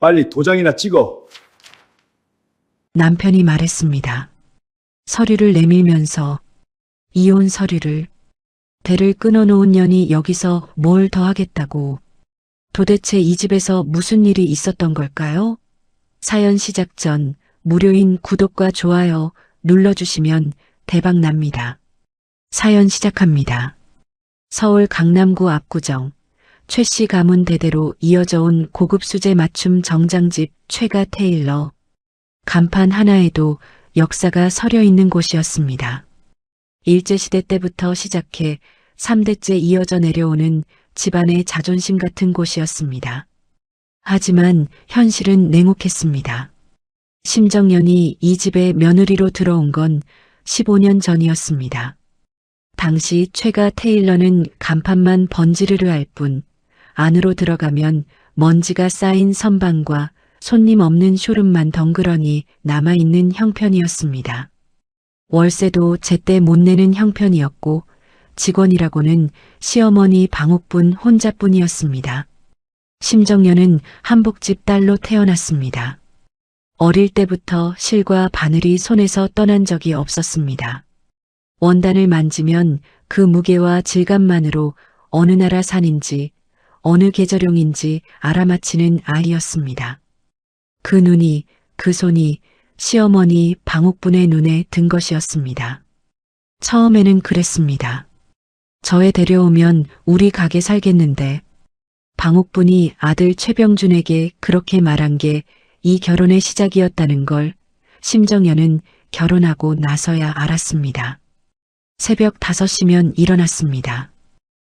빨리 도장이나 찍어. 남편이 말했습니다. 서류를 내밀면서 이혼 서류를. 배를 끊어놓은 년이 여기서 뭘 더 하겠다고. 도대체 이 집에서 무슨 일이 있었던 걸까요? 사연 시작 전 무료인 구독과 좋아요 눌러주시면 대박 납니다. 사연 시작합니다. 서울 강남구 압구정 최 씨 가문 대대로 이어져 온 고급 수제 맞춤 정장집 최가 테일러. 간판 하나에도 역사가 서려 있는 곳이었습니다. 일제시대 때부터 시작해 3대째 이어져 내려오는 집안의 자존심 같은 곳이었습니다. 하지만 현실은 냉혹했습니다. 심정연이 이 집에 며느리로 들어온 건 15년 전이었습니다. 당시 최가 테일러는 간판만 번지르르 할 뿐 안으로 들어가면 먼지가 쌓인 선반과 손님 없는 쇼룸만 덩그러니 남아있는 형편이었습니다. 월세도 제때 못 내는 형편이었고 직원이라고는 시어머니 방옥분 혼자뿐이었습니다. 심정연은 한복집 딸로 태어났습니다. 어릴 때부터 실과 바늘이 손에서 떠난 적이 없었습니다. 원단을 만지면 그 무게와 질감만으로 어느 나라 산인지 어느 계절용인지 알아맞히는 아이였습니다. 그 눈이, 그 손이 시어머니 방옥분의 눈에 든 것이었습니다. 처음에는 그랬습니다. 저애 데려오면 우리 가게 살겠는데. 방옥분이 아들 최병준에게 그렇게 말한 게 이 결혼의 시작이었다는 걸 심정연은 결혼하고 나서야 알았습니다. 새벽 5시면 일어났습니다.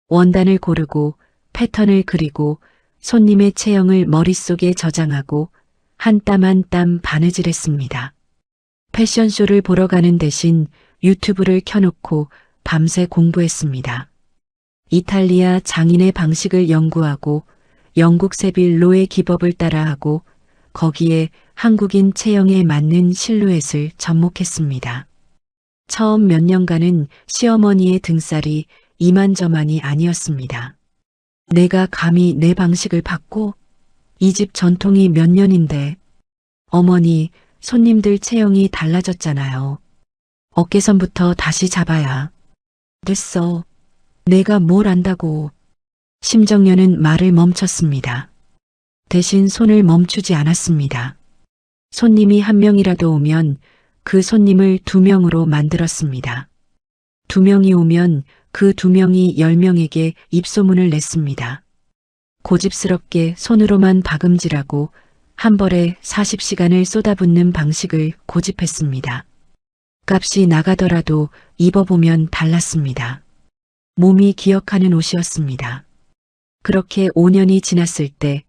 원단을 고르고 패턴을 그리고 손님의 체형을 머릿속에 저장하고 한 땀 한 땀 바느질했습니다. 패션쇼를 보러 가는 대신 유튜브를 켜놓고 밤새 공부했습니다. 이탈리아 장인의 방식을 연구하고 영국 세빌로의 기법을 따라하고 거기에 한국인 체형에 맞는 실루엣을 접목했습니다. 처음 몇 년간은 시어머니의 등살이 이만저만이 아니었습니다. 내가 감히 내 방식을 바꿔? 이 집 전통이 몇 년인데. 어머니, 손님들 체형이 달라졌잖아요. 어깨선부터 다시 잡아야. 됐어. 내가 뭘 안다고. 심정연은 말을 멈췄습니다. 대신 손을 멈추지 않았습니다. 손님이 한 명이라도 오면 그 손님을 2명으로 만들었습니다. 2명이 오면 그 2명이 10명에게 입소문을 냈습니다. 고집스럽게 손으로만 박음질하고 한 벌에 40시간을 쏟아붓는 방식을 고집했습니다. 값이 나가더라도 입어보면 달랐습니다. 몸이 기억하는 옷이었습니다. 그렇게 5년이 지났을 때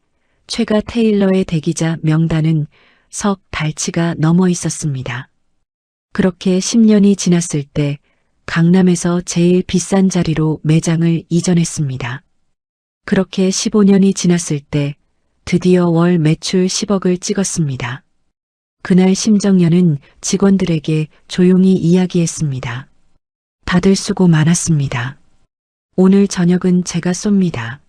최가 테일러의 대기자 명단은 석 달치가 넘어 있었습니다. 그렇게 10년이 지났을 때 강남에서 제일 비싼 자리로 매장을 이전했습니다. 그렇게 15년이 지났을 때 드디어 월 매출 10억을 찍었습니다. 그날 심정연은 직원들에게 조용히 이야기했습니다. 다들 수고 많았습니다. 오늘 저녁은 제가 쏩니다.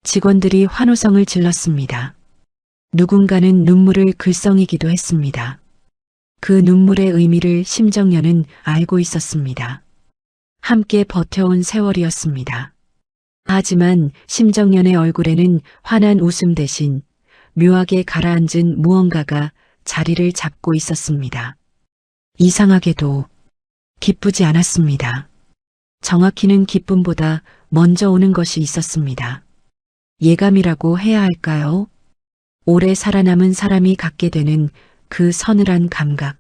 직원들이 환호성을 질렀습니다. 누군가는 눈물을 글썽이기도 했습니다. 그 눈물의 의미를 심정연은 알고 있었습니다. 함께 버텨온 세월이었습니다. 하지만 심정연의 얼굴에는 환한 웃음 대신 묘하게 가라앉은 무언가가 자리를 잡고 있었습니다. 이상하게도 기쁘지 않았습니다. 정확히는 기쁨보다 먼저 오는 것이 있었습니다. 예감이라고 해야 할까요? 오래 살아남은 사람이 갖게 되는 그 서늘한 감각.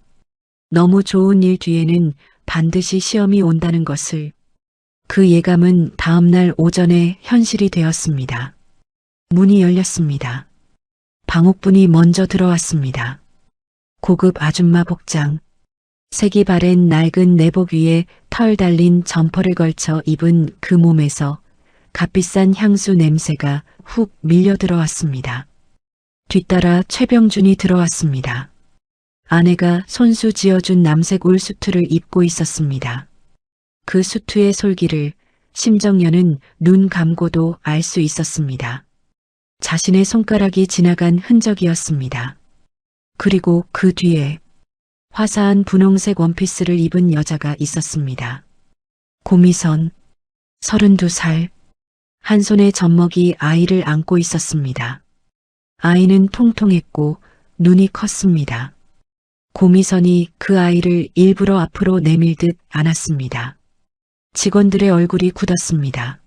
너무 좋은 일 뒤에는 반드시 시험이 온다는 것을. 그 예감은 다음날 오전에 현실이 되었습니다. 문이 열렸습니다. 방옥분이 먼저 들어왔습니다. 고급 아줌마 복장. 색이 바랜 낡은 내복 위에 털 달린 점퍼를 걸쳐 입은 그 몸에서 값비싼 향수 냄새가 훅 밀려 들어왔습니다. 뒤따라 최병준이 들어왔습니다. 아내가 손수 지어준 남색 울 수트를 입고 있었습니다. 그 수트의 솔기를 심정연은 눈 감고도 알 수 있었습니다. 자신의 손가락이 지나간 흔적이었습니다. 그리고 그 뒤에 화사한 분홍색 원피스를 입은 여자가 있었습니다. 고미선, 32살, 한 손에 젖먹이 아이를 안고 있었습니다. 아이는 통통했고 눈이 컸습니다. 고미선이 그 아이를 일부러 앞으로 내밀듯 안았습니다. 직원들의 얼굴이 굳었습니다.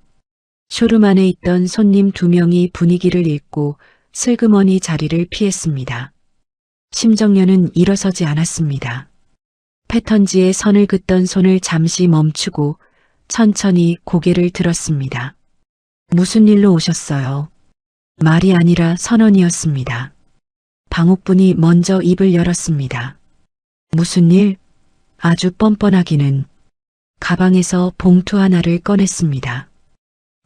쇼룸 안에 있던 손님 2명이 분위기를 읽고 슬그머니 자리를 피했습니다. 심정연은 일어서지 않았습니다. 패턴지에 선을 긋던 손을 잠시 멈추고 천천히 고개를 들었습니다. 무슨 일로 오셨어요? 말이 아니라 선언이었습니다. 방옥분이 먼저 입을 열었습니다. 무슨 일? 아주 뻔뻔하기는. 가방에서 봉투 하나를 꺼냈습니다.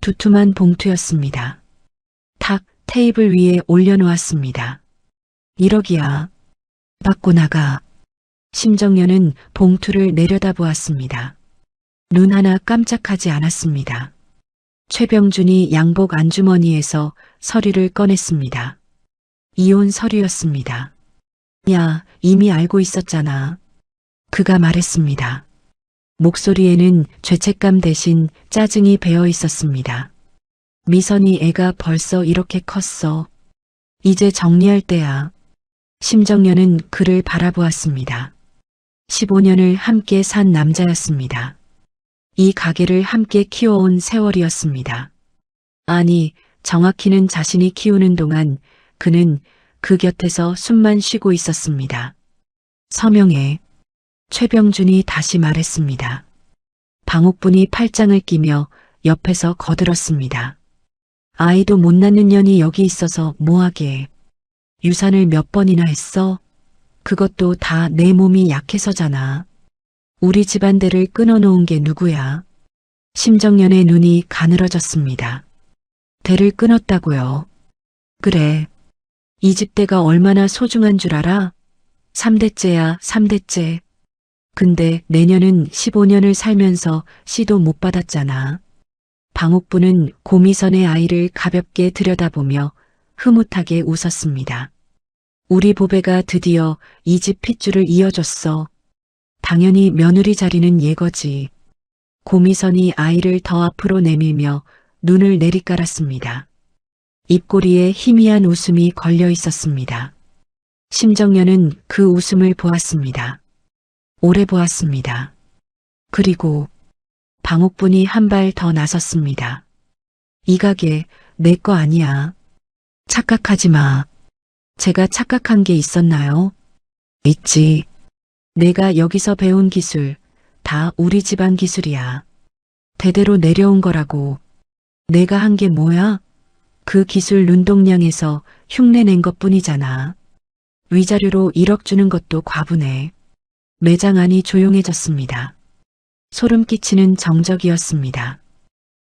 두툼한 봉투였습니다. 탁 테이블 위에 올려놓았습니다. 1억이야. 받고 나가. 심정연은 봉투를 내려다보았습니다. 눈 하나 깜짝하지 않았습니다. 최병준이 양복 안주머니에서 서류를 꺼냈습니다. 이혼 서류였습니다. 야, 이미 알고 있었잖아. 그가 말했습니다. 목소리에는 죄책감 대신 짜증이 배어 있었습니다. 미선이 애가 벌써 이렇게 컸어. 이제 정리할 때야. 심정연은 그를 바라보았습니다. 15년을 함께 산 남자였습니다. 이 가게를 함께 키워온 세월이었습니다. 아니, 정확히는 자신이 키우는 동안 그는 그 곁에서 숨만 쉬고 있었습니다. 서명해. 최병준이 다시 말했습니다. 방옥분이 팔짱을 끼며 옆에서 거들었습니다. 아이도 못 낳는 년이 여기 있어서 뭐하게. 유산을 몇 번이나 했어? 그것도 다 내 몸이 약해서잖아. 우리 집안대를 끊어놓은 게 누구야? 심정연의 눈이 가늘어졌습니다. 대를 끊었다고요. 그래. 이 집대가 얼마나 소중한 줄 알아? 3대째야, 3대째. 근데 내년은 15년을 살면서 시도 못 받았잖아. 방옥부는 고미선의 아이를 가볍게 들여다보며 흐뭇하게 웃었습니다. 우리 보배가 드디어 이 집 핏줄을 이어줬어. 당연히 며느리 자리는 예거지. 고미선이 아이를 더 앞으로 내밀며 눈을 내리깔았습니다. 입꼬리에 희미한 웃음이 걸려 있었습니다. 심정연은 그 웃음을 보았습니다. 오래 보았습니다. 그리고 방옥분이 한 발 더 나섰습니다. 이 가게 내 거 아니야. 착각하지 마. 제가 착각한 게 있었나요? 있지. 내가 여기서 배운 기술, 다 우리 집안 기술이야. 대대로 내려온 거라고. 내가 한 게 뭐야? 그 기술 눈동냥에서 흉내낸 것뿐이잖아. 위자료로 1억 주는 것도 과분해. 매장 안이 조용해졌습니다. 소름 끼치는 정적이었습니다.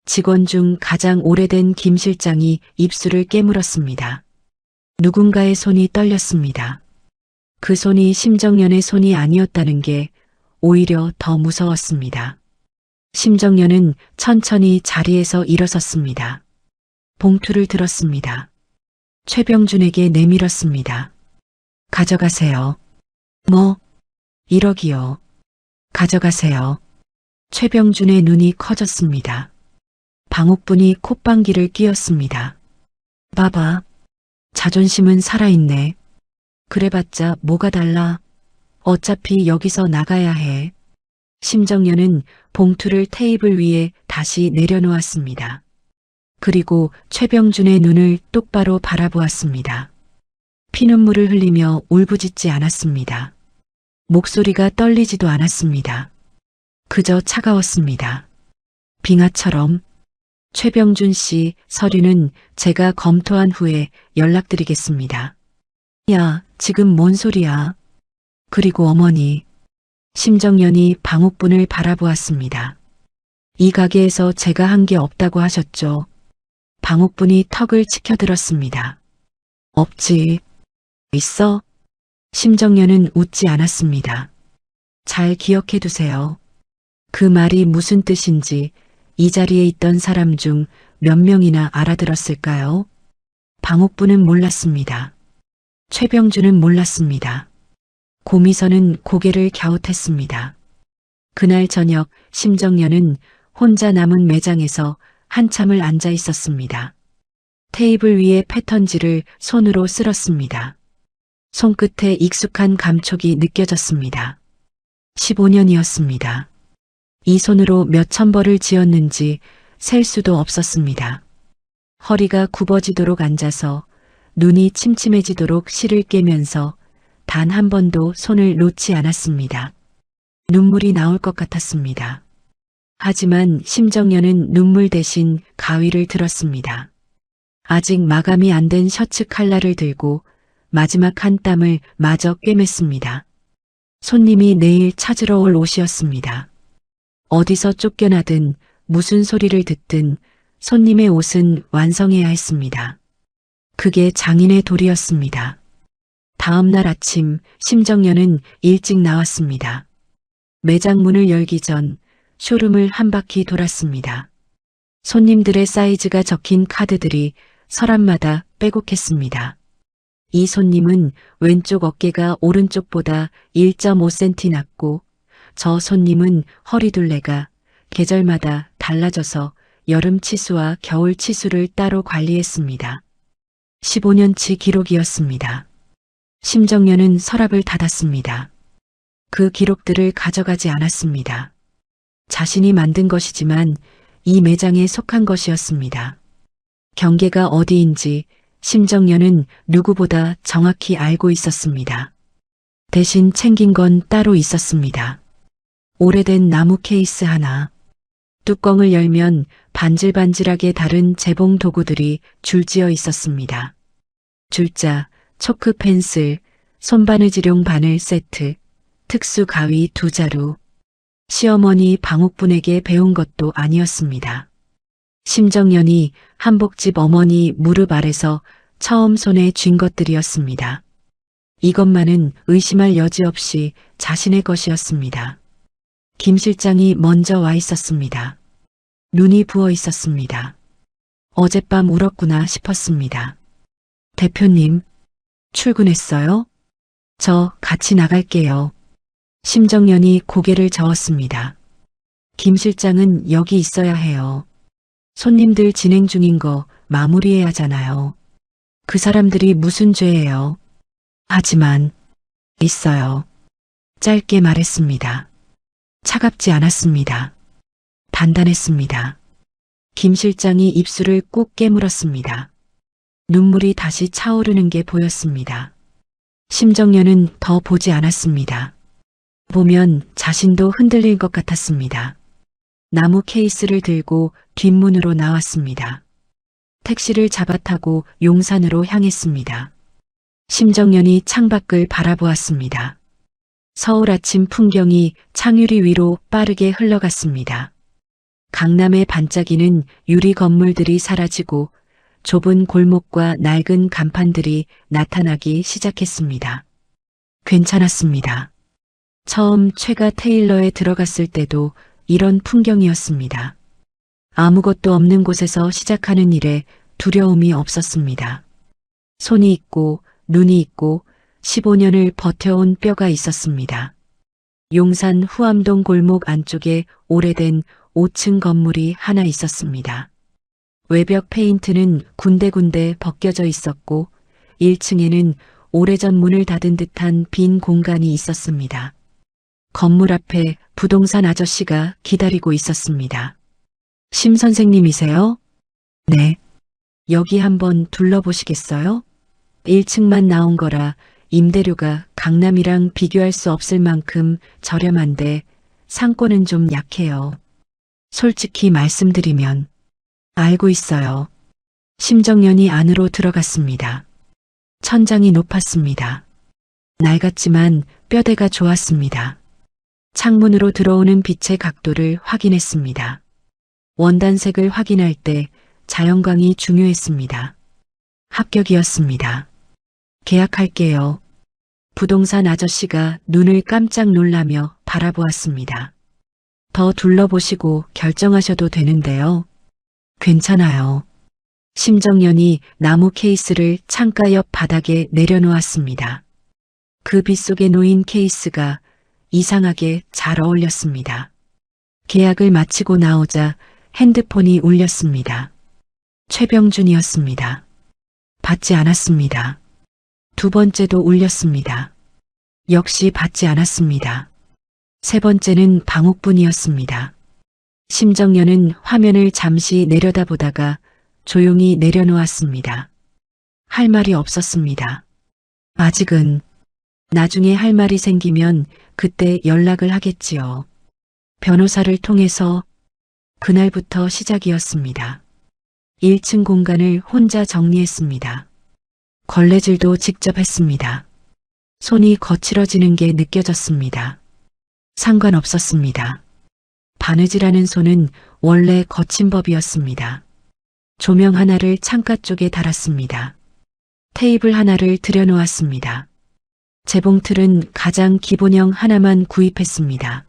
직원 중 가장 오래된 김 실장이 입술을 깨물었습니다. 누군가의 손이 떨렸습니다. 그 손이 심정연의 손이 아니었다는 게 오히려 더 무서웠습니다. 심정연은 천천히 자리에서 일어섰습니다. 봉투를 들었습니다. 최병준에게 내밀었습니다. 가져가세요. 뭐? 1억이요. 가져가세요. 최병준의 눈이 커졌습니다. 방옥분이 콧방귀를 뀌었습니다. 봐봐. 자존심은 살아있네. 그래봤자 뭐가 달라. 어차피 여기서 나가야 해. 심정연은 봉투를 테이블 위에 다시 내려놓았습니다. 그리고 최병준의 눈을 똑바로 바라보았습니다. 피눈물을 흘리며 울부짖지 않았습니다. 목소리가 떨리지도 않았습니다. 그저 차가웠습니다. 빙하처럼. 최병준 씨 서류는 제가 검토한 후에 연락드리겠습니다. 야, 지금 뭔 소리야? 그리고 어머니. 심정연이 방옥분을 바라보았습니다. 이 가게에서 제가 한 게 없다고 하셨죠. 방옥분이 턱을 치켜들었습니다. 없지. 있어? 심정연은 웃지 않았습니다. 잘 기억해 두세요. 그 말이 무슨 뜻인지 이 자리에 있던 사람 중 몇 명이나 알아들었을까요? 방옥부는 몰랐습니다. 최병주는 몰랐습니다. 고미선은 고개를 갸웃했습니다. 그날 저녁 심정연은 혼자 남은 매장에서 한참을 앉아 있었습니다. 테이블 위에 패턴지를 손으로 쓸었습니다. 손끝에 익숙한 감촉이 느껴졌습니다. 15년이었습니다. 이 손으로 몇천 벌을 지었는지 셀 수도 없었습니다. 허리가 굽어지도록 앉아서 눈이 침침해지도록 실을 깨면서 단 한 번도 손을 놓지 않았습니다. 눈물이 나올 것 같았습니다. 하지만 심정연은 눈물 대신 가위를 들었습니다. 아직 마감이 안 된 셔츠 칼라를 들고 마지막 한 땀을 마저 꿰맸습니다. 손님이 내일 찾으러 올 옷이었습니다. 어디서 쫓겨나든 무슨 소리를 듣든 손님의 옷은 완성해야 했습니다. 그게 장인의 도리였습니다. 다음 날 아침 심정연은 일찍 나왔습니다. 매장 문을 열기 전 쇼룸을 한 바퀴 돌았습니다. 손님들의 사이즈가 적힌 카드들이 서랍마다 빼곡했습니다. 이 손님은 왼쪽 어깨가 오른쪽보다 1.5cm 낮고 저 손님은 허리둘레가 계절마다 달라져서 여름 치수와 겨울 치수를 따로 관리했습니다. 15년치 기록이었습니다. 심정연은 서랍을 닫았습니다. 그 기록들을 가져가지 않았습니다. 자신이 만든 것이지만 이 매장에 속한 것이었습니다. 경계가 어디인지 심정연은 누구보다 정확히 알고 있었습니다. 대신 챙긴 건 따로 있었습니다. 오래된 나무 케이스 하나. 뚜껑을 열면 반질반질하게 다른 재봉 도구들이 줄지어 있었습니다. 줄자, 초크 펜슬, 손바느질용 바늘 세트, 특수 가위 2자루. 시어머니 방옥분에게 배운 것도 아니었습니다. 심정연이 한복집 어머니 무릎 아래서 처음 손에 쥔 것들이었습니다. 이것만은 의심할 여지 없이 자신의 것이었습니다. 김 실장이 먼저 와 있었습니다. 눈이 부어 있었습니다. 어젯밤 울었구나 싶었습니다. 대표님, 출근했어요? 저 같이 나갈게요. 심정연이 고개를 저었습니다. 김 실장은 여기 있어야 해요. 손님들 진행 중인 거 마무리해야 하잖아요. 그 사람들이 무슨 죄예요? 하지만 있어요. 짧게 말했습니다. 차갑지 않았습니다. 단단했습니다. 김 실장이 입술을 꾹 깨물었습니다. 눈물이 다시 차오르는 게 보였습니다. 심정연은 더 보지 않았습니다. 보면 자신도 흔들릴 것 같았습니다. 나무 케이스를 들고 뒷문으로 나왔습니다. 택시를 잡아타고 용산으로 향했습니다. 심정연이 창밖을 바라보았습니다. 서울 아침 풍경이 창유리 위로 빠르게 흘러갔습니다. 강남의 반짝이는 유리 건물들이 사라지고 좁은 골목과 낡은 간판들이 나타나기 시작했습니다. 괜찮았습니다. 처음 최가 테일러에 들어갔을 때도 이런 풍경이었습니다. 아무것도 없는 곳에서 시작하는 일에 두려움이 없었습니다. 손이 있고 눈이 있고 15년을 버텨온 뼈가 있었습니다. 용산 후암동 골목 안쪽에 오래된 5층 건물이 하나 있었습니다. 외벽 페인트는 군데군데 벗겨져 있었고 1층에는 오래전 문을 닫은 듯한 빈 공간이 있었습니다. 건물 앞에 부동산 아저씨가 기다리고 있었습니다. 심 선생님이세요? 네. 여기 한번 둘러보시겠어요? 1층만 나온 거라 임대료가 강남이랑 비교할 수 없을 만큼 저렴한데 상권은 좀 약해요. 솔직히 말씀드리면 알고 있어요. 심정연이 안으로 들어갔습니다. 천장이 높았습니다. 낡았지만 뼈대가 좋았습니다. 창문으로 들어오는 빛의 각도를 확인했습니다. 원단색을 확인할 때 자연광이 중요했습니다. 합격이었습니다. 계약할게요. 부동산 아저씨가 눈을 깜짝 놀라며 바라보았습니다. 더 둘러보시고 결정하셔도 되는데요. 괜찮아요. 심정연이 나무 케이스를 창가 옆 바닥에 내려놓았습니다. 그 빗속에 놓인 케이스가 이상하게 잘 어울렸습니다. 계약을 마치고 나오자 핸드폰이 울렸습니다. 최병준이었습니다. 받지 않았습니다. 두 번째도 울렸습니다. 역시 받지 않았습니다. 세 번째는 방옥분이었습니다. 심정연은 화면을 잠시 내려다보다가 조용히 내려놓았습니다. 할 말이 없었습니다. 아직은 나중에 할 말이 생기면 그때 연락을 하겠지요. 변호사를 통해서 그날부터 시작이었습니다. 1층 공간을 혼자 정리했습니다. 걸레질도 직접 했습니다. 손이 거칠어지는 게 느껴졌습니다. 상관없었습니다. 바느질하는 손은 원래 거친 법이었습니다. 조명 하나를 창가 쪽에 달았습니다. 테이블 하나를 들여놓았습니다. 재봉틀은 가장 기본형 하나만 구입했습니다.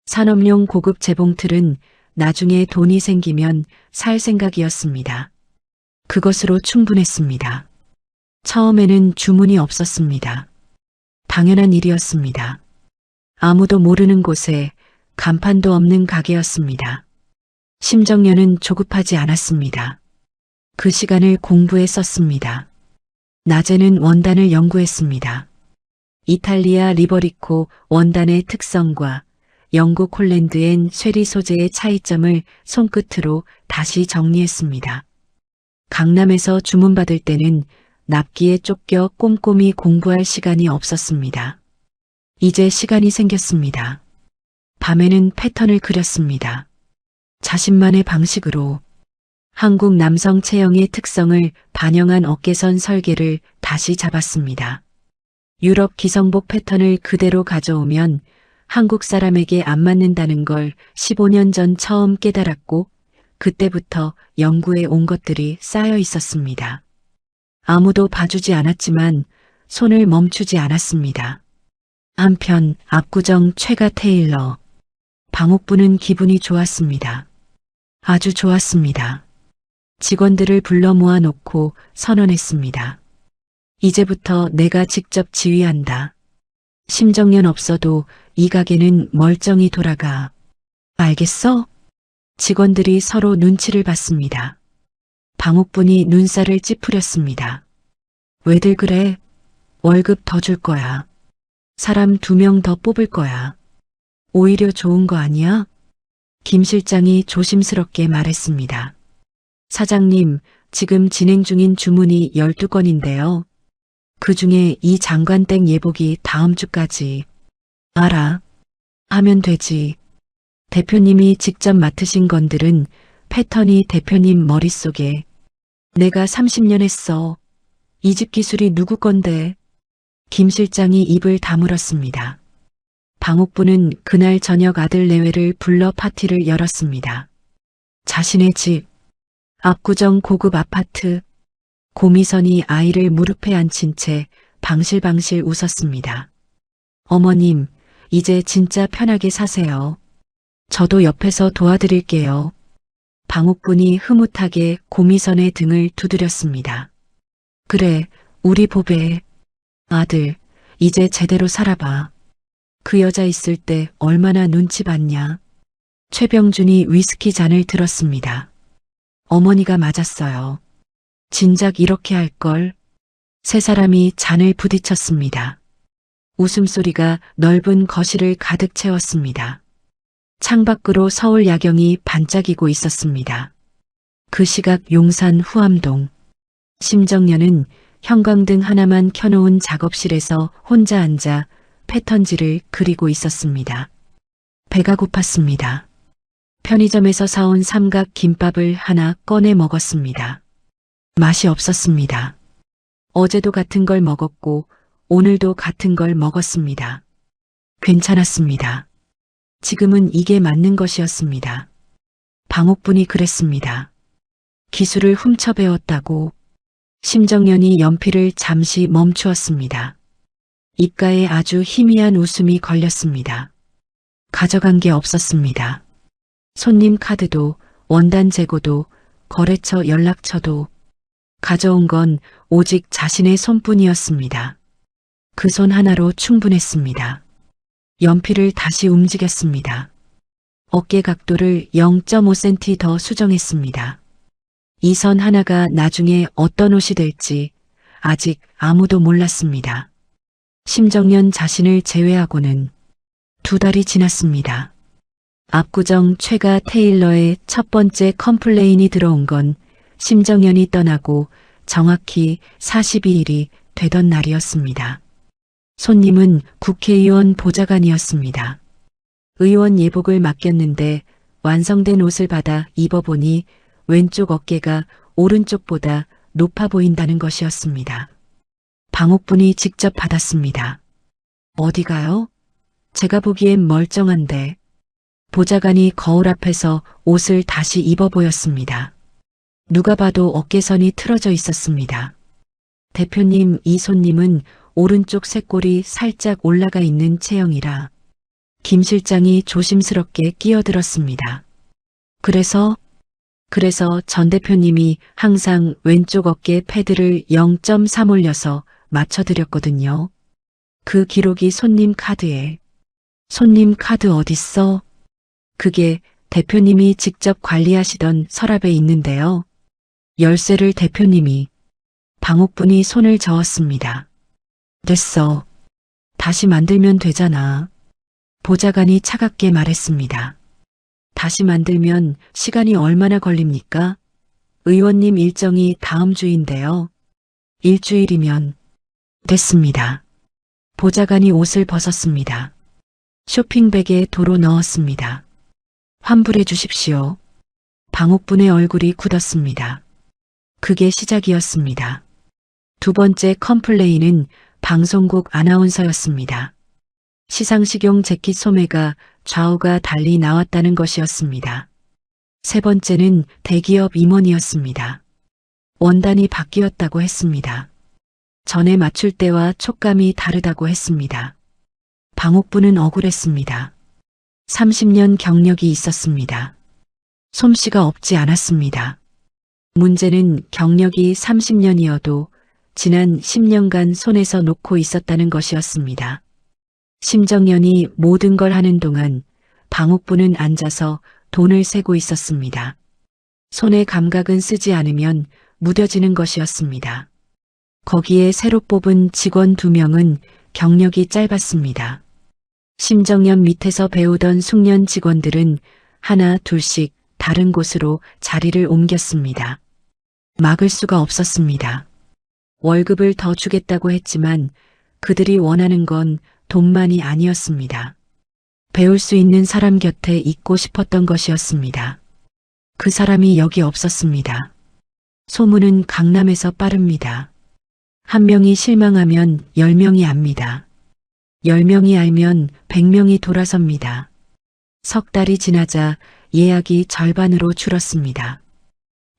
산업용 고급 재봉틀은 나중에 돈이 생기면 살 생각이었습니다. 그것으로 충분했습니다. 처음에는 주문이 없었습니다. 당연한 일이었습니다. 아무도 모르는 곳에 간판도 없는 가게였습니다. 심정연은 조급하지 않았습니다. 그 시간을 공부에 썼습니다. 낮에는 원단을 연구했습니다. 이탈리아 리버리코 원단의 특성과 영국 홀랜드엔 쇠리 소재의 차이점을 손끝으로 다시 정리했습니다. 강남에서 주문받을 때는 납기에 쫓겨 꼼꼼히 공부할 시간이 없었습니다. 이제 시간이 생겼습니다. 밤에는 패턴을 그렸습니다. 자신만의 방식으로 한국 남성 체형의 특성을 반영한 어깨선 설계를 다시 잡았습니다. 유럽 기성복 패턴을 그대로 가져오면 한국 사람에게 안 맞는다는 걸 15년 전 처음 깨달았고 그때부터 연구해 온 것들이 쌓여 있었습니다. 아무도 봐주지 않았지만 손을 멈추지 않았습니다. 한편 압구정 최가 테일러. 방옥부는 기분이 좋았습니다. 아주 좋았습니다. 직원들을 불러 모아놓고 선언했습니다. 이제부터 내가 직접 지휘한다. 심정연 없어도 이 가게는 멀쩡히 돌아가. 알겠어? 직원들이 서로 눈치를 봤습니다. 방옥분이 눈살을 찌푸렸습니다. 왜들 그래? 월급 더 줄 거야. 사람 2명 더 뽑을 거야. 오히려 좋은 거 아니야? 김 실장이 조심스럽게 말했습니다. 사장님, 지금 진행 중인 주문이 12건인데요. 그중에 이 장관땡 예복이 다음 주까지. 알아. 하면 되지. 대표님이 직접 맡으신 건들은 패턴이 대표님 머릿속에. 내가 30년 했어. 이 집 기술이 누구 건데. 김 실장이 입을 다물었습니다. 방옥부는 그날 저녁 아들 내외를 불러 파티를 열었습니다. 자신의 집, 압구정 고급 아파트, 고미선이 아이를 무릎에 앉힌 채 방실방실 웃었습니다. 어머님, 이제 진짜 편하게 사세요. 저도 옆에서 도와드릴게요. 방옥분이 흐뭇하게 고미선의 등을 두드렸습니다. 그래, 우리 보배. 아들, 이제 제대로 살아봐. 그 여자 있을 때 얼마나 눈치 봤냐. 최병준이 위스키 잔을 들었습니다. 어머니가 맞았어요. 진작 이렇게 할걸. 세 사람이 잔을 부딪혔습니다. 웃음소리가 넓은 거실을 가득 채웠습니다. 창밖으로 서울 야경이 반짝이고 있었습니다. 그 시각 용산 후암동. 심정연은 형광등 하나만 켜놓은 작업실에서 혼자 앉아 패턴지를 그리고 있었습니다. 배가 고팠습니다. 편의점에서 사온 삼각 김밥을 하나 꺼내 먹었습니다. 맛이 없었습니다. 어제도 같은 걸 먹었고 오늘도 같은 걸 먹었습니다. 괜찮았습니다. 지금은 이게 맞는 것이었습니다. 방옥분이 그랬습니다. 기술을 훔쳐 배웠다고. 심정연이 연필을 잠시 멈추었습니다. 입가에 아주 희미한 웃음이 걸렸습니다. 가져간 게 없었습니다. 손님 카드도, 원단 재고도, 거래처 연락처도 가져온 건 오직 자신의 손뿐이었습니다. 그 손 하나로 충분했습니다. 연필을 다시 움직였습니다. 어깨 각도를 0.5cm 더 수정했습니다. 이 선 하나가 나중에 어떤 옷이 될지 아직 아무도 몰랐습니다. 심정연 자신을 제외하고는 2달이 지났습니다. 압구정 최가 테일러의 첫 번째 컴플레인이 들어온 건 심정연이 떠나고 정확히 42일이 되던 날이었습니다. 손님은 국회의원 보좌관이었습니다. 의원 예복을 맡겼는데 완성된 옷을 받아 입어보니 왼쪽 어깨가 오른쪽보다 높아 보인다는 것이었습니다. 방옥분이 직접 받았습니다. 어디 가요? 제가 보기엔 멀쩡한데. 보좌관이 거울 앞에서 옷을 다시 입어 보였습니다. 누가 봐도 어깨선이 틀어져 있었습니다. 대표님, 이 손님은 오른쪽 쇄골이 살짝 올라가 있는 체형이라. 김 실장이 조심스럽게 끼어들었습니다. 그래서 전 대표님이 항상 왼쪽 어깨 패드를 0.3 올려서 맞춰드렸거든요. 그 기록이 손님 카드에. 손님 카드 어딨어? 그게 대표님이 직접 관리하시던 서랍에 있는데요. 열쇠를 대표님이. 방옥분이 손을 저었습니다. 됐어. 다시 만들면 되잖아. 보좌관이 차갑게 말했습니다. 다시 만들면 시간이 얼마나 걸립니까? 의원님 일정이 다음 주인데요. 일주일이면. 됐습니다. 보좌관이 옷을 벗었습니다. 쇼핑백에 도로 넣었습니다. 환불해 주십시오. 방옥분의 얼굴이 굳었습니다. 그게 시작이었습니다. 2번째 컴플레인은 방송국 아나운서였습니다. 시상식용 재킷 소매가 좌우가 달리 나왔다는 것이었습니다. 3번째는 대기업 임원이었습니다. 원단이 바뀌었다고 했습니다. 전에 맞출 때와 촉감이 다르다고 했습니다. 방옥분은 억울했습니다. 30년 경력이 있었습니다. 솜씨가 없지 않았습니다. 문제는 경력이 30년이어도 지난 10년간 손에서 놓고 있었다는 것이었습니다. 심정연이 모든 걸 하는 동안 방옥분은 앉아서 돈을 세고 있었습니다. 손의 감각은 쓰지 않으면 무뎌지는 것이었습니다. 거기에 새로 뽑은 직원 2명은 경력이 짧았습니다. 심정연 밑에서 배우던 숙련 직원들은 하나 둘씩 다른 곳으로 자리를 옮겼습니다. 막을 수가 없었습니다. 월급을 더 주겠다고 했지만 그들이 원하는 건 돈만이 아니었습니다. 배울 수 있는 사람 곁에 있고 싶었던 것이었습니다. 그 사람이 여기 없었습니다. 소문은 강남에서 빠릅니다. 1명이 실망하면 10명이 압니다. 10명이 알면 100명이 돌아섭니다. 석 달이 지나자 예약이 절반으로 줄었습니다.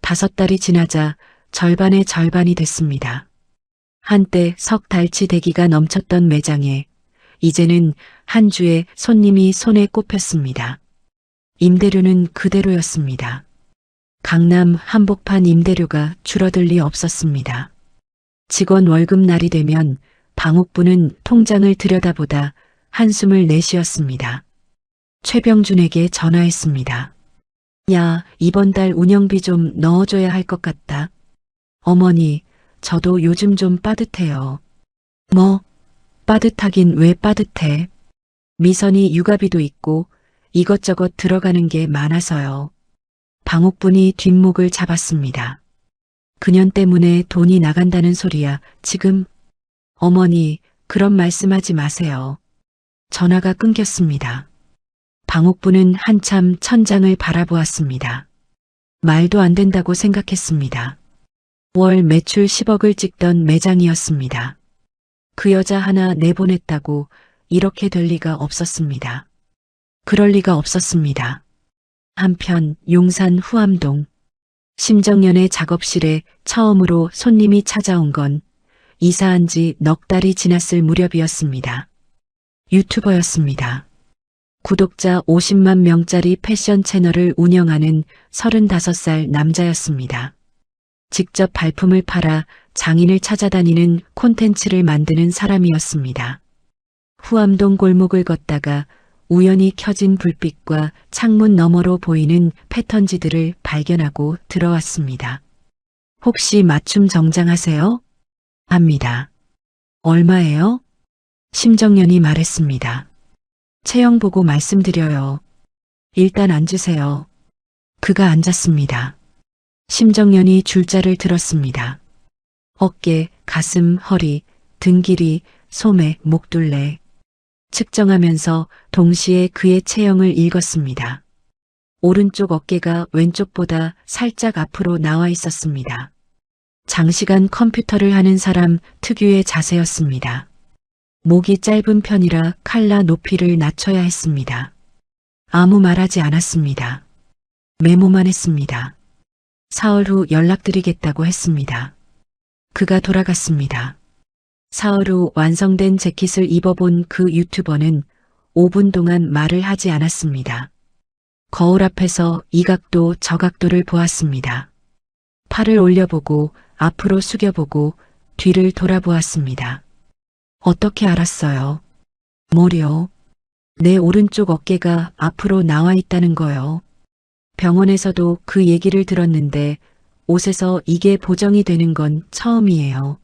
5달이 지나자 절반의 절반이 됐습니다. 한때 석 달치 대기가 넘쳤던 매장에 이제는 한 주에 손님이 손에 꼽혔습니다. 임대료는 그대로였습니다. 강남 한복판 임대료가 줄어들 리 없었습니다. 직원 월급날이 되면 방옥분은 통장을 들여다보다 한숨을 내쉬었습니다. 최병준에게 전화했습니다. 야, 이번 달 운영비 좀 넣어줘야 할 것 같다. 어머니, 저도 요즘 좀 빠듯해요. 뭐? 빠듯하긴 왜 빠듯해? 미선이 육아비도 있고 이것저것 들어가는 게 많아서요. 방옥분이 뒷목을 잡았습니다. 그년 때문에 돈이 나간다는 소리야, 지금? 어머니, 그런 말씀하지 마세요. 전화가 끊겼습니다. 방옥분은 한참 천장을 바라보았습니다. 말도 안 된다고 생각했습니다. 월 매출 10억을 찍던 매장이었습니다. 그 여자 하나 내보냈다고 이렇게 될 리가 없었습니다. 그럴 리가 없었습니다. 한편 용산 후암동 심정연의 작업실에 처음으로 손님이 찾아온 건 이사한 지 넉 달이 지났을 무렵이었습니다. 유튜버였습니다. 구독자 50만 명짜리 패션 채널을 운영하는 35살 남자였습니다. 직접 발품을 팔아 장인을 찾아다니는 콘텐츠를 만드는 사람이었습니다. 후암동 골목을 걷다가 우연히 켜진 불빛과 창문 너머로 보이는 패턴지들을 발견하고 들어왔습니다. 혹시 맞춤 정장하세요? 합니다. 얼마예요? 심정연이 말했습니다. 체형 보고 말씀드려요. 일단 앉으세요. 그가 앉았습니다. 심정연이 줄자를 들었습니다. 어깨, 가슴, 허리, 등 길이, 소매, 목둘레. 측정하면서 동시에 그의 체형을 읽었습니다. 오른쪽 어깨가 왼쪽보다 살짝 앞으로 나와 있었습니다. 장시간 컴퓨터를 하는 사람 특유의 자세였습니다. 목이 짧은 편이라 칼라 높이를 낮춰야 했습니다. 아무 말하지 않았습니다. 메모만 했습니다. 사흘 후 연락드리겠다고 했습니다. 그가 돌아갔습니다. 사흘 후 완성된 재킷을 입어본 그 유튜버는 5분 동안 말을 하지 않았습니다. 거울 앞에서 이 각도 저 각도를 보았습니다. 팔을 올려보고 앞으로 숙여보고 뒤를 돌아보았습니다. 어떻게 알았어요? 뭐요? 내 오른쪽 어깨가 앞으로 나와 있다는 거요. 병원에서도 그 얘기를 들었는데 옷에서 이게 보정이 되는 건 처음이에요.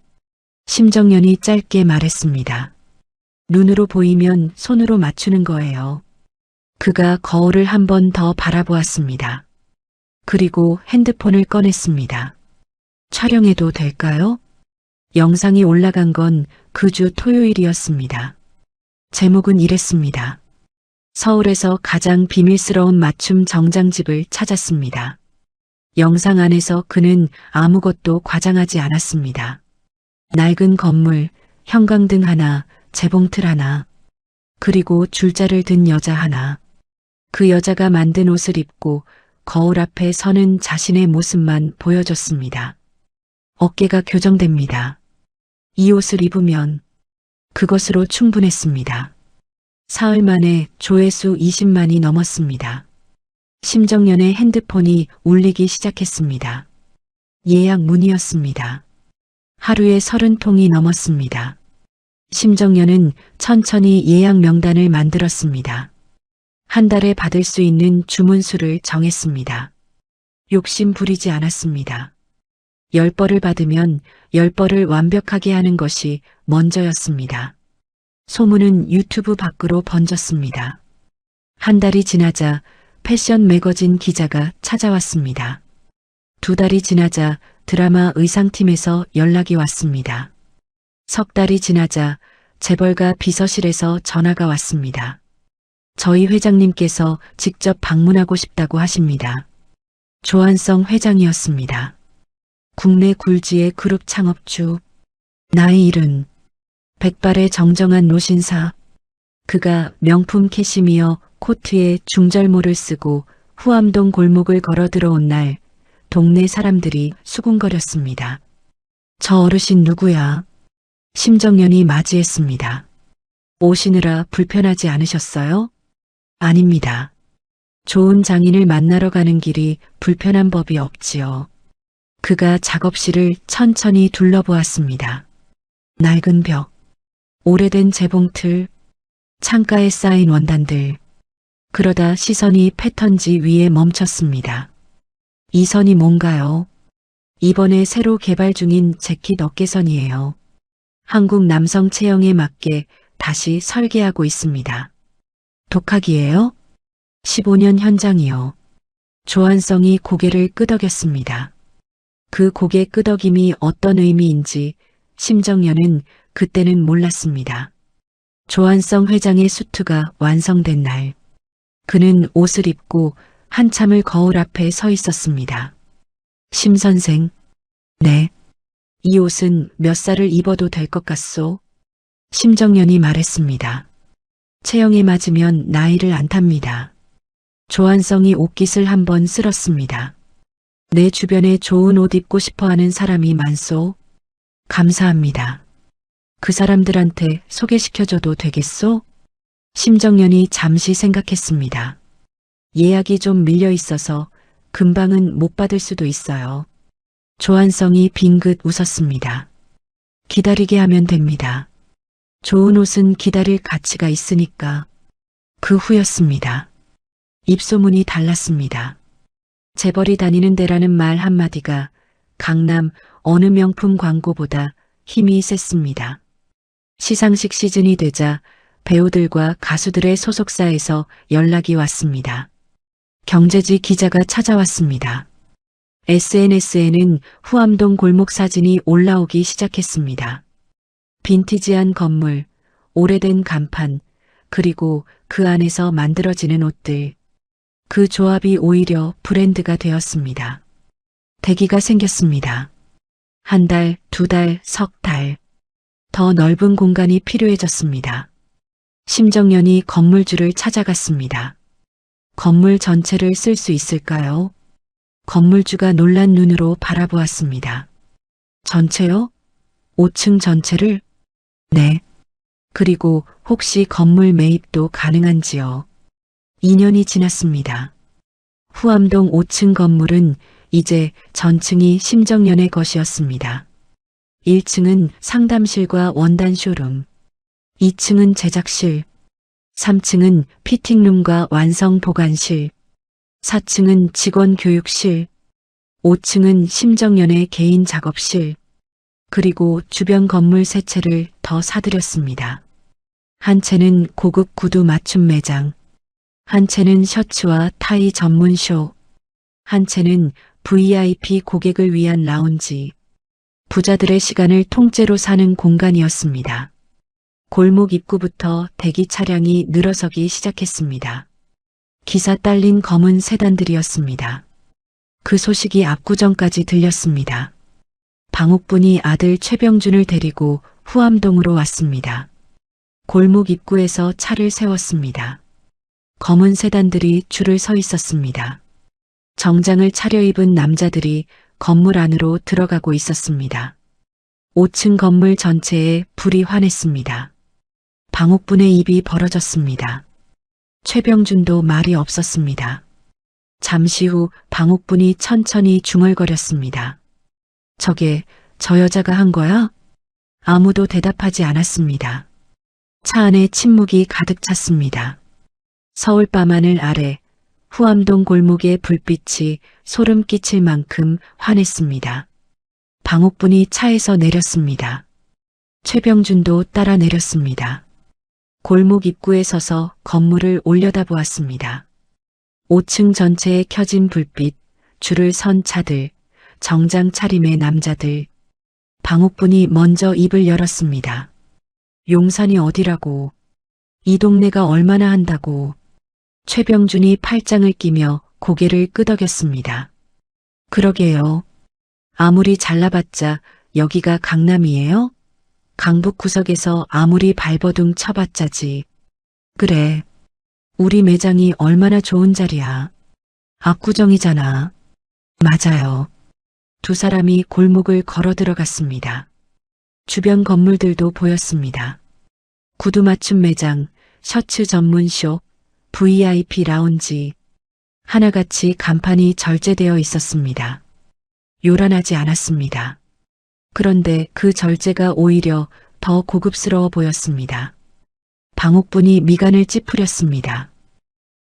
심정연이 짧게 말했습니다. 눈으로 보이면 손으로 맞추는 거예요. 그가 거울을 한 번 더 바라보았습니다. 그리고 핸드폰을 꺼냈습니다. 촬영해도 될까요? 영상이 올라간 건 그 주 토요일이었습니다. 제목은 이랬습니다. 서울에서 가장 비밀스러운 맞춤 정장집을 찾았습니다. 영상 안에서 그는 아무것도 과장하지 않았습니다. 낡은 건물, 형광등 하나, 재봉틀 하나, 그리고 줄자를 든 여자 하나. 그 여자가 만든 옷을 입고 거울 앞에 서는 자신의 모습만 보여줬습니다. 어깨가 교정됩니다. 이 옷을 입으면 그것으로 충분했습니다. 사흘 만에 조회수 20만이 넘었습니다. 심정연의 핸드폰이 울리기 시작했습니다. 예약 문의였습니다. 하루에 30통이 넘었습니다. 심정연은 천천히 예약 명단을 만들었습니다. 한 달에 받을 수 있는 주문수를 정했습니다. 욕심 부리지 않았습니다. 10벌을 받으면 10벌을 완벽하게 하는 것이 먼저였습니다. 소문은 유튜브 밖으로 번졌습니다. 한 달이 지나자 패션 매거진 기자가 찾아왔습니다. 2달이 지나자 드라마 의상팀에서 연락이 왔습니다. 석 달이 지나자 재벌가 비서실에서 전화가 왔습니다. 저희 회장님께서 직접 방문하고 싶다고 하십니다. 조한성 회장이었습니다. 국내 굴지의 그룹 창업주. 나이 70. 백발의 정정한 노신사. 그가 명품 캐시미어 코트에 중절모를 쓰고 후암동 골목을 걸어 들어온 날 동네 사람들이 수군거렸습니다. 저 어르신 누구야? 심정연이 맞이했습니다. 오시느라 불편하지 않으셨어요? 아닙니다. 좋은 장인을 만나러 가는 길이 불편한 법이 없지요. 그가 작업실을 천천히 둘러보았습니다. 낡은 벽, 오래된 재봉틀, 창가에 쌓인 원단들. 그러다 시선이 패턴지 위에 멈췄습니다. 이 선이 뭔가요? 이번에 새로 개발 중인 재킷 어깨선이에요. 한국 남성 체형에 맞게 다시 설계하고 있습니다. 독학이에요? 15년 현장이요. 조한성이 고개를 끄덕였습니다. 그 고개 끄덕임이 어떤 의미인지 심정연은 그때는 몰랐습니다. 조한성 회장의 수트가 완성된 날, 그는 옷을 입고 한참을 거울 앞에 서 있었습니다. 심 선생, 네. 이 옷은 몇 살을 입어도 될 것 같소? 심정연이 말했습니다. 체형에 맞으면 나이를 안 탑니다. 조한성이 옷깃을 한번 쓸었습니다. 내 주변에 좋은 옷 입고 싶어하는 사람이 많소? 감사합니다. 그 사람들한테 소개시켜줘도 되겠소? 심정연이 잠시 생각했습니다. 예약이 좀 밀려 있어서 금방은 못 받을 수도 있어요. 조한성이 빙긋 웃었습니다. 기다리게 하면 됩니다. 좋은 옷은 기다릴 가치가 있으니까. 그 후였습니다. 입소문이 달랐습니다. 재벌이 다니는 데라는 말 한마디가 강남 어느 명품 광고보다 힘이 셌습니다. 시상식 시즌이 되자 배우들과 가수들의 소속사에서 연락이 왔습니다. 경제지 기자가 찾아왔습니다. SNS에는 후암동 골목 사진이 올라오기 시작했습니다. 빈티지한 건물, 오래된 간판, 그리고 그 안에서 만들어지는 옷들. 그 조합이 오히려 브랜드가 되었습니다. 대기가 생겼습니다. 한 달, 두 달, 석 달. 더 넓은 공간이 필요해졌습니다. 심정연이 건물주를 찾아갔습니다. 건물 전체를 쓸 수 있을까요? 건물주가 놀란 눈으로 바라보았습니다. 전체요? 5층 전체를? 네. 그리고 혹시 건물 매입도 가능한지요? 2년이 지났습니다. 후암동 5층 건물은 이제 전층이 심정연의 것이었습니다. 1층은 상담실과 원단 쇼룸, 2층은 제작실, 3층은 피팅룸과 완성 보관실, 4층은 직원 교육실, 5층은 심정연의 개인 작업실, 그리고 주변 건물 세 채를 더 사들였습니다. 한 채는 고급 구두 맞춤 매장, 한 채는 셔츠와 타이 전문 쇼, 한 채는 VIP 고객을 위한 라운지, 부자들의 시간을 통째로 사는 공간이었습니다. 골목 입구부터 대기 차량이 늘어서기 시작했습니다. 기사 딸린 검은 세단들이었습니다. 그 소식이 압구정까지 들렸습니다. 방옥분이 아들 최병준을 데리고 후암동으로 왔습니다. 골목 입구에서 차를 세웠습니다. 검은 세단들이 줄을 서 있었습니다. 정장을 차려입은 남자들이 건물 안으로 들어가고 있었습니다. 5층 건물 전체에 불이 환했습니다. 방옥분의 입이 벌어졌습니다. 최병준도 말이 없었습니다. 잠시 후 방옥분이 천천히 중얼거렸습니다. 저게 저 여자가 한 거야? 아무도 대답하지 않았습니다. 차 안에 침묵이 가득 찼습니다. 서울 밤하늘 아래 후암동 골목의 불빛이 소름 끼칠 만큼 환했습니다. 방옥분이 차에서 내렸습니다. 최병준도 따라 내렸습니다. 골목 입구에 서서 건물을 올려다보았습니다. 5층 전체에 켜진 불빛, 줄을 선 차들, 정장 차림의 남자들. 방옥분이 먼저 입을 열었습니다. 용산이 어디라고? 이 동네가 얼마나 한다고? 최병준이 팔짱을 끼며 고개를 끄덕였습니다. 그러게요. 아무리 잘나봤자 여기가 강남이에요? 강북 구석에서 아무리 발버둥 쳐봤자지. 그래. 우리 매장이 얼마나 좋은 자리야. 압구정이잖아. 맞아요. 두 사람이 골목을 걸어 들어갔습니다. 주변 건물들도 보였습니다. 구두 맞춤 매장, 셔츠 전문쇼, VIP 라운지. 하나같이 간판이 절제되어 있었습니다. 요란하지 않았습니다. 그런데 그 절제가 오히려 더 고급스러워 보였습니다. 방옥분이 미간을 찌푸렸습니다.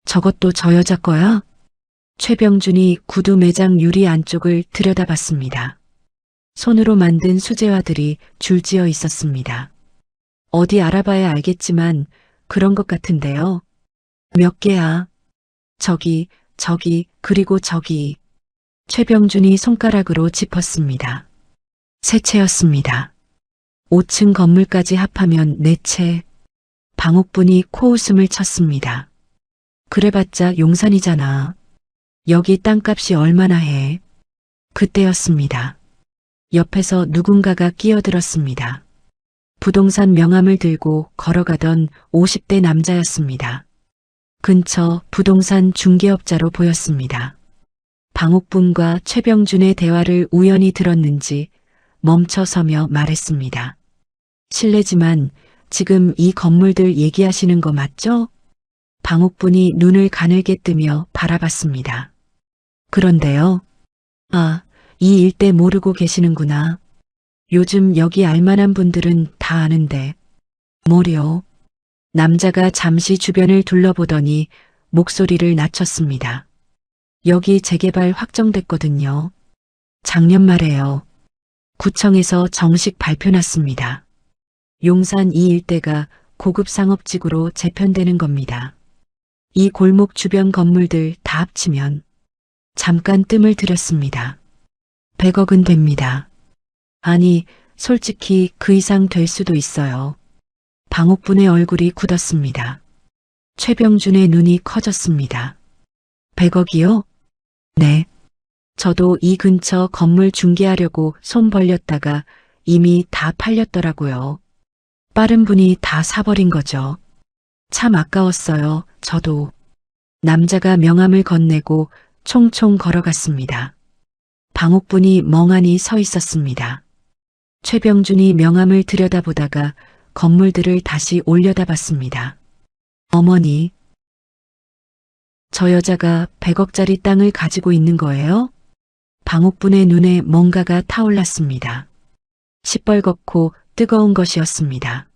저것도 저 여자 거야? 최병준이 구두 매장 유리 안쪽을 들여다봤습니다. 손으로 만든 수제화들이 줄지어 있었습니다. 어디 알아봐야 알겠지만 그런 것 같은데요. 몇 개야? 저기, 그리고 저기. 최병준이 손가락으로 짚었습니다. 세 채였습니다. 5층 건물까지 합하면 4채. 방옥분이 코웃음을 쳤습니다. 그래봤자 용산이잖아. 여기 땅값이 얼마나 해? 그때였습니다. 옆에서 누군가가 끼어들었습니다. 부동산 명함을 들고 걸어가던 50대 남자였습니다. 근처 부동산 중개업자로 보였습니다. 방옥분과 최병준의 대화를 우연히 들었는지 멈춰서며 말했습니다. 실례지만 지금 이 건물들 얘기하시는 거 맞죠? 방옥분이 눈을 가늘게 뜨며 바라봤습니다. 그런데요. 아, 이 일대 모르고 계시는구나. 요즘 여기 알만한 분들은 다 아는데. 뭐려? 남자가 잠시 주변을 둘러보더니 목소리를 낮췄습니다. 여기 재개발 확정됐거든요. 작년 말에요. 구청에서 정식 발표 났습니다. 용산 이 일대가 고급 상업지구로 재편되는 겁니다. 이 골목 주변 건물들 다 합치면 잠깐 뜸을 들였습니다. 100억은 됩니다. 아니, 솔직히 그 이상 될 수도 있어요. 방옥분의 얼굴이 굳었습니다. 최병준의 눈이 커졌습니다. 100억이요? 네. 저도 이 근처 건물 중개하려고 손 벌렸다가 이미 다 팔렸더라고요. 빠른 분이 다 사버린 거죠. 참 아까웠어요. 저도. 남자가 명함을 건네고 총총 걸어갔습니다. 방옥분이 멍하니 서 있었습니다. 최병준이 명함을 들여다보다가 건물들을 다시 올려다봤습니다. 어머니, 저 여자가 100억짜리 땅을 가지고 있는 거예요? 방옥분의 눈에 뭔가가 타올랐습니다. 시뻘겋고 뜨거운 것이었습니다.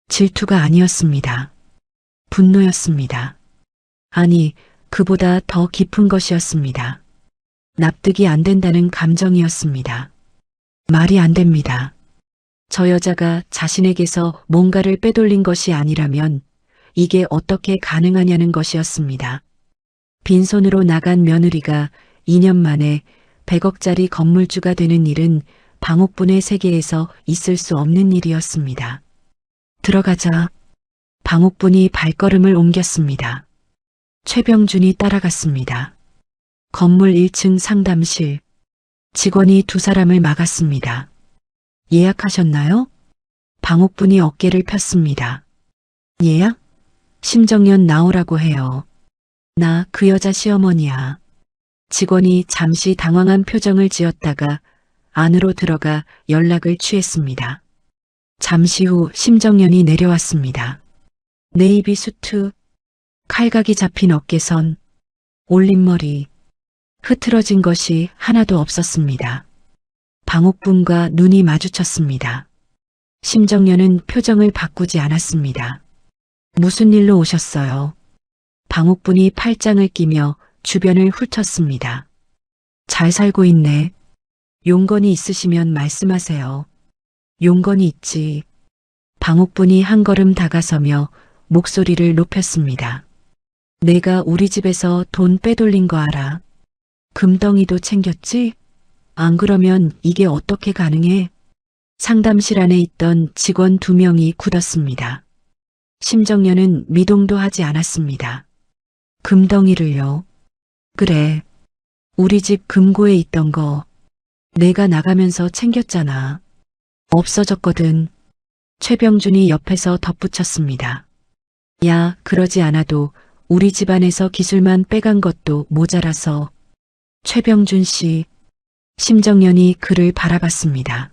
질투가 아니었습니다. 분노였습니다. 아니, 그보다 더 깊은 것이었습니다. 납득이 안 된다는 감정이었습니다. 말이 안 됩니다. 저 여자가 자신에게서 뭔가를 빼돌린 것이 아니라면 이게 어떻게 가능하냐는 것이었습니다. 빈손으로 나간 며느리가 2년 만에 100억짜리 건물주가 되는 일은 방옥분의 세계에서 있을 수 없는 일이었습니다. 들어가자. 방옥분이 발걸음을 옮겼습니다. 최병준이 따라갔습니다. 건물 1층 상담실. 직원이 두 사람을 막았습니다. 예약하셨나요? 방옥분이 어깨를 폈습니다. 예약? 심정연 나오라고 해요. 나 그 여자 시어머니야. 직원이 잠시 당황한 표정을 지었다가 안으로 들어가 연락을 취했습니다. 잠시 후 심정연이 내려왔습니다. 네이비 수트, 칼각이 잡힌 어깨선, 올린 머리, 흐트러진 것이 하나도 없었습니다. 방옥분과 눈이 마주쳤습니다. 심정연은 표정을 바꾸지 않았습니다. 무슨 일로 오셨어요? 방옥분이 팔짱을 끼며 주변을 훑었습니다. 잘 살고 있네. 용건이 있으시면 말씀하세요. 용건이 있지. 방옥분이 한 걸음 다가서며 목소리를 높였습니다. 내가 우리 집에서 돈 빼돌린 거 알아? 금덩이도 챙겼지? 안 그러면 이게 어떻게 가능해? 상담실 안에 있던 직원 2명이 굳었습니다. 심정연은 미동도 하지 않았습니다. 금덩이를요? 그래. 우리 집 금고에 있던 거 내가 나가면서 챙겼잖아. 없어졌거든. 최병준이 옆에서 덧붙였습니다. 야, 그러지 않아도 우리 집안에서 기술만 빼간 것도 모자라서. 최병준 씨. 심정연이 그를 바라봤습니다.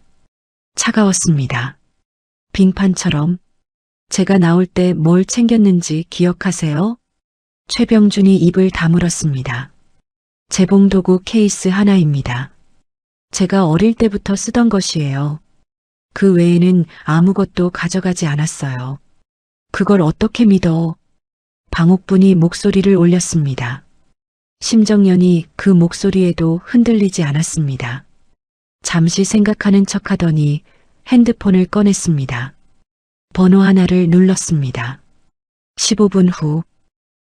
차가웠습니다. 빙판처럼. 제가 나올 때 뭘 챙겼는지 기억하세요? 최병준이 입을 다물었습니다. 재봉도구 케이스 하나입니다. 제가 어릴 때부터 쓰던 것이에요. 그 외에는 아무것도 가져가지 않았어요. 그걸 어떻게 믿어? 방옥분이 목소리를 올렸습니다. 심정연이 그 목소리에도 흔들리지 않았습니다. 잠시 생각하는 척하더니 핸드폰을 꺼냈습니다. 번호 하나를 눌렀습니다. 15분 후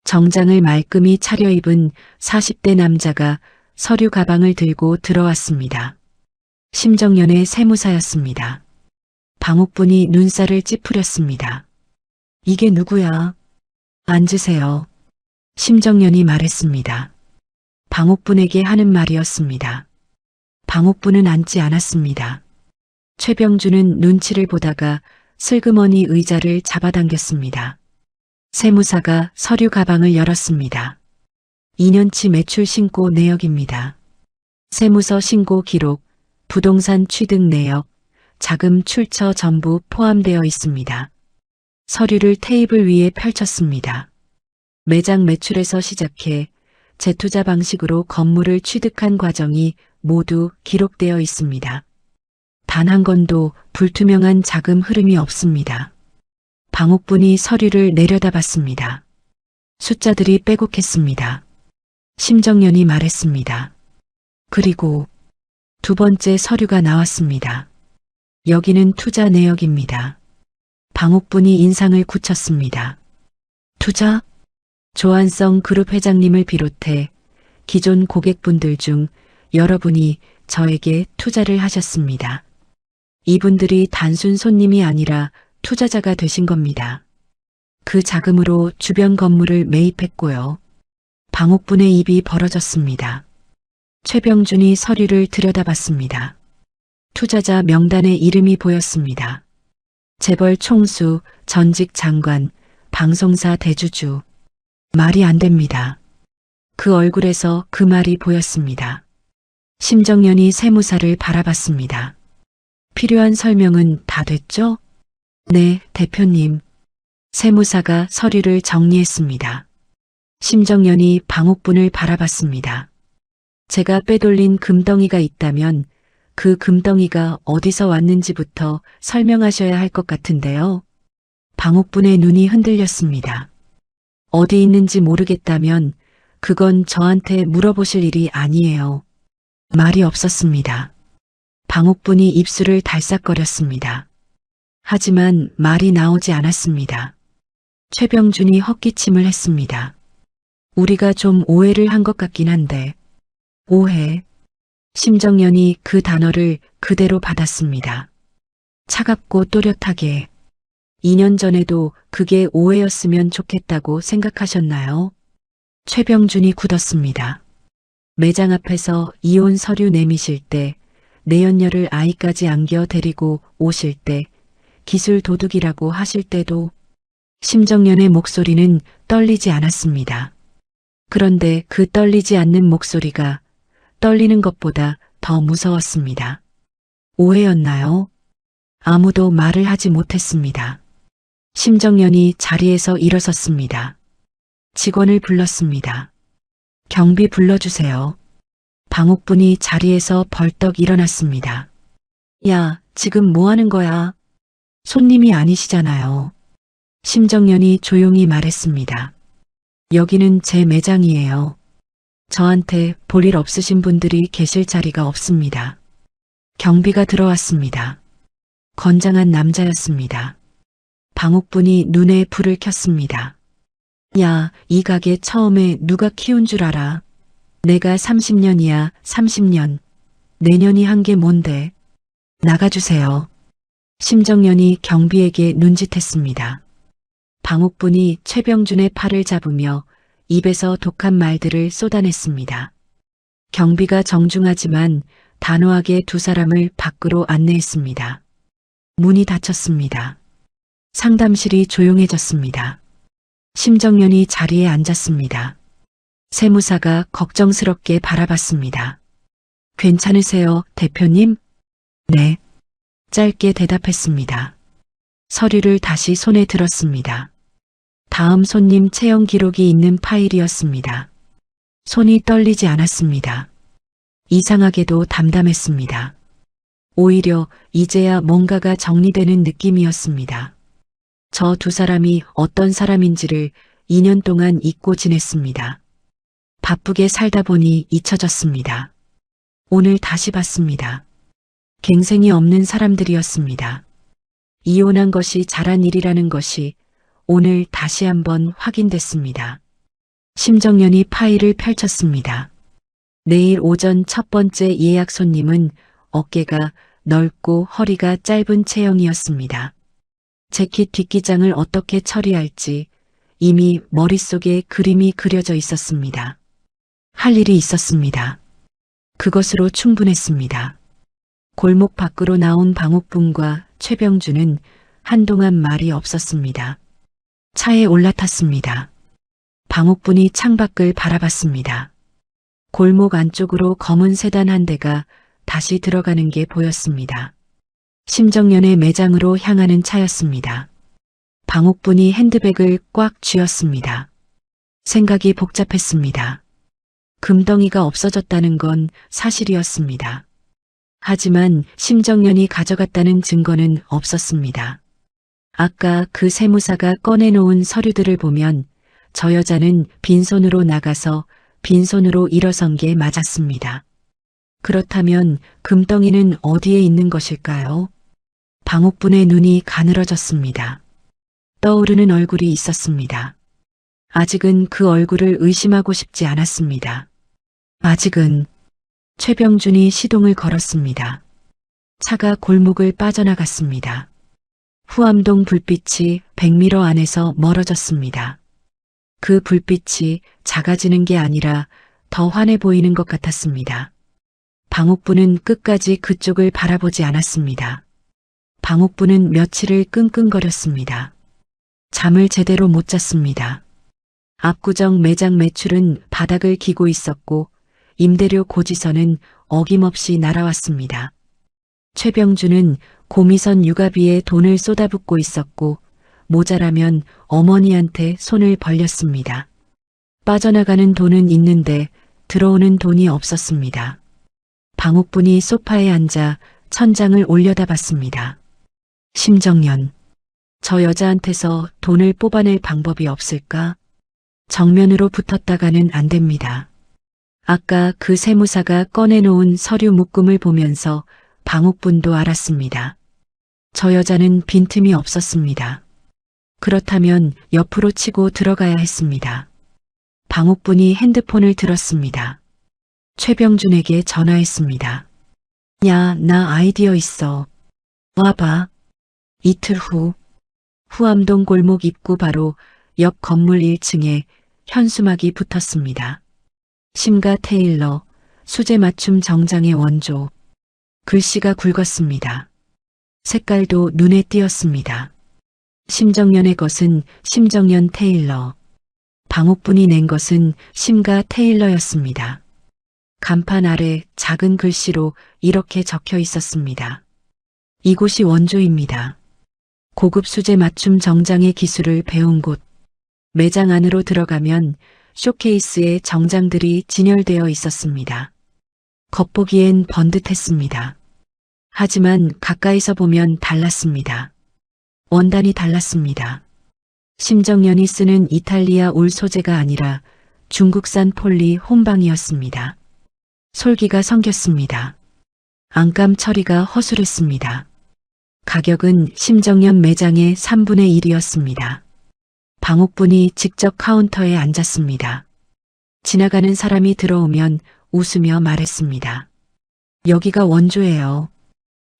정장을 말끔히 차려입은 40대 남자가 서류 가방을 들고 들어왔습니다. 심정연의 세무사였습니다. 방옥분이 눈살을 찌푸렸습니다. 이게 누구야? 앉으세요. 심정연이 말했습니다. 방옥분에게 하는 말이었습니다. 방옥분은 앉지 않았습니다. 최병준은 눈치를 보다가 슬그머니 의자를 잡아당겼습니다. 세무사가 서류 가방을 열었습니다. 2년치 매출 신고 내역입니다. 세무서 신고 기록, 부동산 취득 내역, 자금 출처 전부 포함되어 있습니다. 서류를 테이블 위에 펼쳤습니다. 매장 매출에서 시작해 재투자 방식으로 건물을 취득한 과정이 모두 기록되어 있습니다. 단 한 건도 불투명한 자금 흐름이 없습니다. 방옥분이 서류를 내려다봤습니다. 숫자들이 빼곡했습니다. 심정연이 말했습니다. 그리고 두 번째 서류가 나왔습니다. 여기는 투자 내역입니다. 방옥분이 인상을 굳혔습니다. 투자? 조한성 그룹 회장님을 비롯해 기존 고객분들 중 여러분이 저에게 투자를 하셨습니다. 이분들이 단순 손님이 아니라 투자자가 되신 겁니다. 그 자금으로 주변 건물을 매입했고요. 방옥분의 입이 벌어졌습니다. 최병준이 서류를 들여다봤습니다. 투자자 명단에 이름이 보였습니다. 재벌 총수, 전직 장관, 방송사 대주주. 말이 안 됩니다. 그 얼굴에서 그 말이 보였습니다. 심정연이 세무사를 바라봤습니다. 필요한 설명은 다 됐죠? 네, 대표님. 세무사가 서류를 정리했습니다. 심정연이 방옥분을 바라봤습니다. 제가 빼돌린 금덩이가 있다면 그 금덩이가 어디서 왔는지부터 설명하셔야 할 것 같은데요. 방옥분의 눈이 흔들렸습니다. 어디 있는지 모르겠다면 그건 저한테 물어보실 일이 아니에요. 말이 없었습니다. 방옥분이 입술을 달싹거렸습니다. 하지만 말이 나오지 않았습니다. 최병준이 헛기침을 했습니다. 우리가 좀 오해를 한 것 같긴 한데. 오해. 심정연이 그 단어를 그대로 받았습니다. 차갑고 또렷하게. 2년 전에도 그게 오해였으면 좋겠다고 생각하셨나요? 최병준이 굳었습니다. 매장 앞에서 이혼 서류 내미실 때, 내연녀를 아이까지 안겨 데리고 오실 때, 기술 도둑이라고 하실 때도 심정연의 목소리는 떨리지 않았습니다. 그런데 그 떨리지 않는 목소리가 떨리는 것보다 더 무서웠습니다. 오해였나요? 아무도 말을 하지 못했습니다. 심정연이 자리에서 일어섰습니다. 직원을 불렀습니다. 경비 불러주세요. 방옥분이 자리에서 벌떡 일어났습니다. 야, 지금 뭐 하는 거야? 손님이 아니시잖아요. 심정연이 조용히 말했습니다. 여기는 제 매장이에요. 저한테 볼 일 없으신 분들이 계실 자리가 없습니다. 경비가 들어왔습니다. 건장한 남자였습니다. 방옥분이 눈에 불을 켰습니다. 야, 이 가게 처음에 누가 키운 줄 알아? 내가 30년이야, 30년. 내년이 한 게 뭔데? 나가주세요. 심정연이 경비에게 눈짓했습니다. 방옥분이 최병준의 팔을 잡으며 입에서 독한 말들을 쏟아냈습니다. 경비가 정중하지만 단호하게 두 사람을 밖으로 안내했습니다. 문이 닫혔습니다. 상담실이 조용해졌습니다. 심정연이 자리에 앉았습니다. 세무사가 걱정스럽게 바라봤습니다. 괜찮으세요, 대표님? 네. 짧게 대답했습니다. 서류를 다시 손에 들었습니다. 다음 손님 채용 기록이 있는 파일이었습니다. 손이 떨리지 않았습니다. 이상하게도 담담했습니다. 오히려 이제야 뭔가가 정리되는 느낌이었습니다. 저 두 사람이 어떤 사람인지를 2년 동안 잊고 지냈습니다. 바쁘게 살다 보니 잊혀졌습니다. 오늘 다시 봤습니다. 갱생이 없는 사람들이었습니다. 이혼한 것이 잘한 일이라는 것이 오늘 다시 한번 확인됐습니다. 심정연이 파일을 펼쳤습니다. 내일 오전 첫 번째 예약 손님은 어깨가 넓고 허리가 짧은 체형이었습니다. 재킷 뒷기장을 어떻게 처리할지 이미 머릿속에 그림이 그려져 있었습니다. 할 일이 있었습니다. 그것으로 충분했습니다. 골목 밖으로 나온 방옥분과 최병준은 한동안 말이 없었습니다. 차에 올라탔습니다. 방옥분이 창밖을 바라봤습니다. 골목 안쪽으로 검은 세단 한 대가 다시 들어가는 게 보였습니다. 심정연의 매장으로 향하는 차였습니다. 방옥분이 핸드백을 꽉 쥐었습니다. 생각이 복잡했습니다. 금덩이가 없어졌다는 건 사실이었습니다. 하지만 심정연이 가져갔다는 증거는 없었습니다. 아까 그 세무사가 꺼내놓은 서류들을 보면 저 여자는 빈손으로 나가서 빈손으로 일어선 게 맞았습니다. 그렇다면 금덩이는 어디에 있는 것일까요? 방옥분의 눈이 가늘어졌습니다. 떠오르는 얼굴이 있었습니다. 아직은 그 얼굴을 의심하고 싶지 않았습니다. 아직은. 최병준이 시동을 걸었습니다. 차가 골목을 빠져나갔습니다. 후암동 불빛이 100m 안에서 멀어졌습니다. 그 불빛이 작아지는 게 아니라 더 환해 보이는 것 같았습니다. 방옥부는 끝까지 그쪽을 바라보지 않았습니다. 방옥부는 며칠을 끙끙거렸습니다. 잠을 제대로 못 잤습니다. 압구정 매장 매출은 바닥을 기고 있었고 임대료 고지서는 어김없이 날아왔습니다. 최병준은 고미선 육아비에 돈을 쏟아붓고 있었고 모자라면 어머니한테 손을 벌렸습니다. 빠져나가는 돈은 있는데 들어오는 돈이 없었습니다. 방옥분이 소파에 앉아 천장을 올려다봤습니다. 심정연, 저 여자한테서 돈을 뽑아낼 방법이 없을까? 정면으로 붙었다가는 안 됩니다. 아까 그 세무사가 꺼내놓은 서류 묶음을 보면서 방옥분도 알았습니다. 저 여자는 빈틈이 없었습니다. 그렇다면 옆으로 치고 들어가야 했습니다. 방옥분이 핸드폰을 들었습니다. 최병준에게 전화했습니다. 야, 나 아이디어 있어. 와봐. 이틀 후, 후암동 골목 입구 바로 옆 건물 1층에 현수막이 붙었습니다. 심가 테일러, 수제 맞춤 정장의 원조. 글씨가 굵었습니다. 색깔도 눈에 띄었습니다. 심정연의 것은 심정연 테일러. 방옥분이 낸 것은 심가 테일러였습니다. 간판 아래 작은 글씨로 이렇게 적혀 있었습니다. 이곳이 원조입니다. 고급 수제 맞춤 정장의 기술을 배운 곳. 매장 안으로 들어가면 쇼케이스에 정장들이 진열되어 있었습니다. 겉보기엔 번듯했습니다. 하지만 가까이서 보면 달랐습니다. 원단이 달랐습니다. 심정연이 쓰는 이탈리아 울 소재가 아니라 중국산 폴리 혼방이었습니다. 솔기가 성겼습니다. 안감 처리가 허술했습니다. 가격은 심정연 매장의 3분의 1이었습니다. 방옥분이 직접 카운터에 앉았습니다. 지나가는 사람이 들어오면 웃으며 말했습니다. 여기가 원조예요.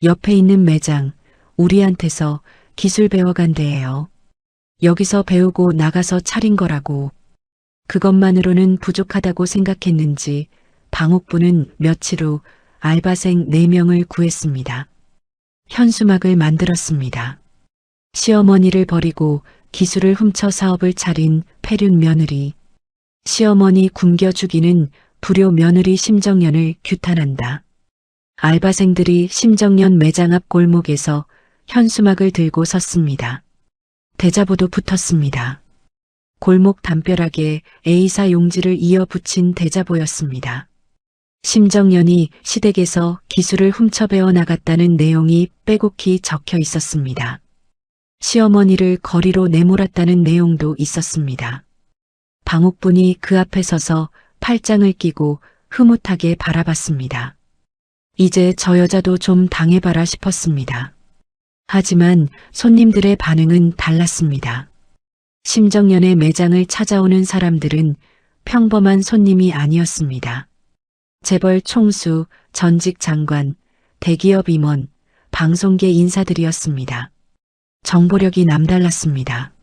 옆에 있는 매장, 우리한테서 기술 배워간 데예요. 여기서 배우고 나가서 차린 거라고. 그것만으로는 부족하다고 생각했는지 방옥부는 며칠 후 알바생 4명을 구했습니다. 현수막을 만들었습니다. 시어머니를 버리고 기술을 훔쳐 사업을 차린 폐륜 며느리. 시어머니 굶겨 죽이는 불효 며느리 심정연을 규탄한다. 알바생들이 심정연 매장 앞 골목에서 현수막을 들고 섰습니다. 대자보도 붙었습니다. 골목 담벼락에 A사 용지를 이어 붙인 대자보였습니다. 심정연이 시댁에서 기술을 훔쳐 배워 나갔다는 내용이 빼곡히 적혀 있었습니다. 시어머니를 거리로 내몰았다는 내용도 있었습니다. 방옥분이 그 앞에 서서 팔짱을 끼고 흐뭇하게 바라봤습니다. 이제 저 여자도 좀 당해봐라 싶었습니다. 하지만 손님들의 반응은 달랐습니다. 심정연의 매장을 찾아오는 사람들은 평범한 손님이 아니었습니다. 재벌 총수, 전직 장관, 대기업 임원, 방송계 인사들이었습니다. 정보력이 남달랐습니다.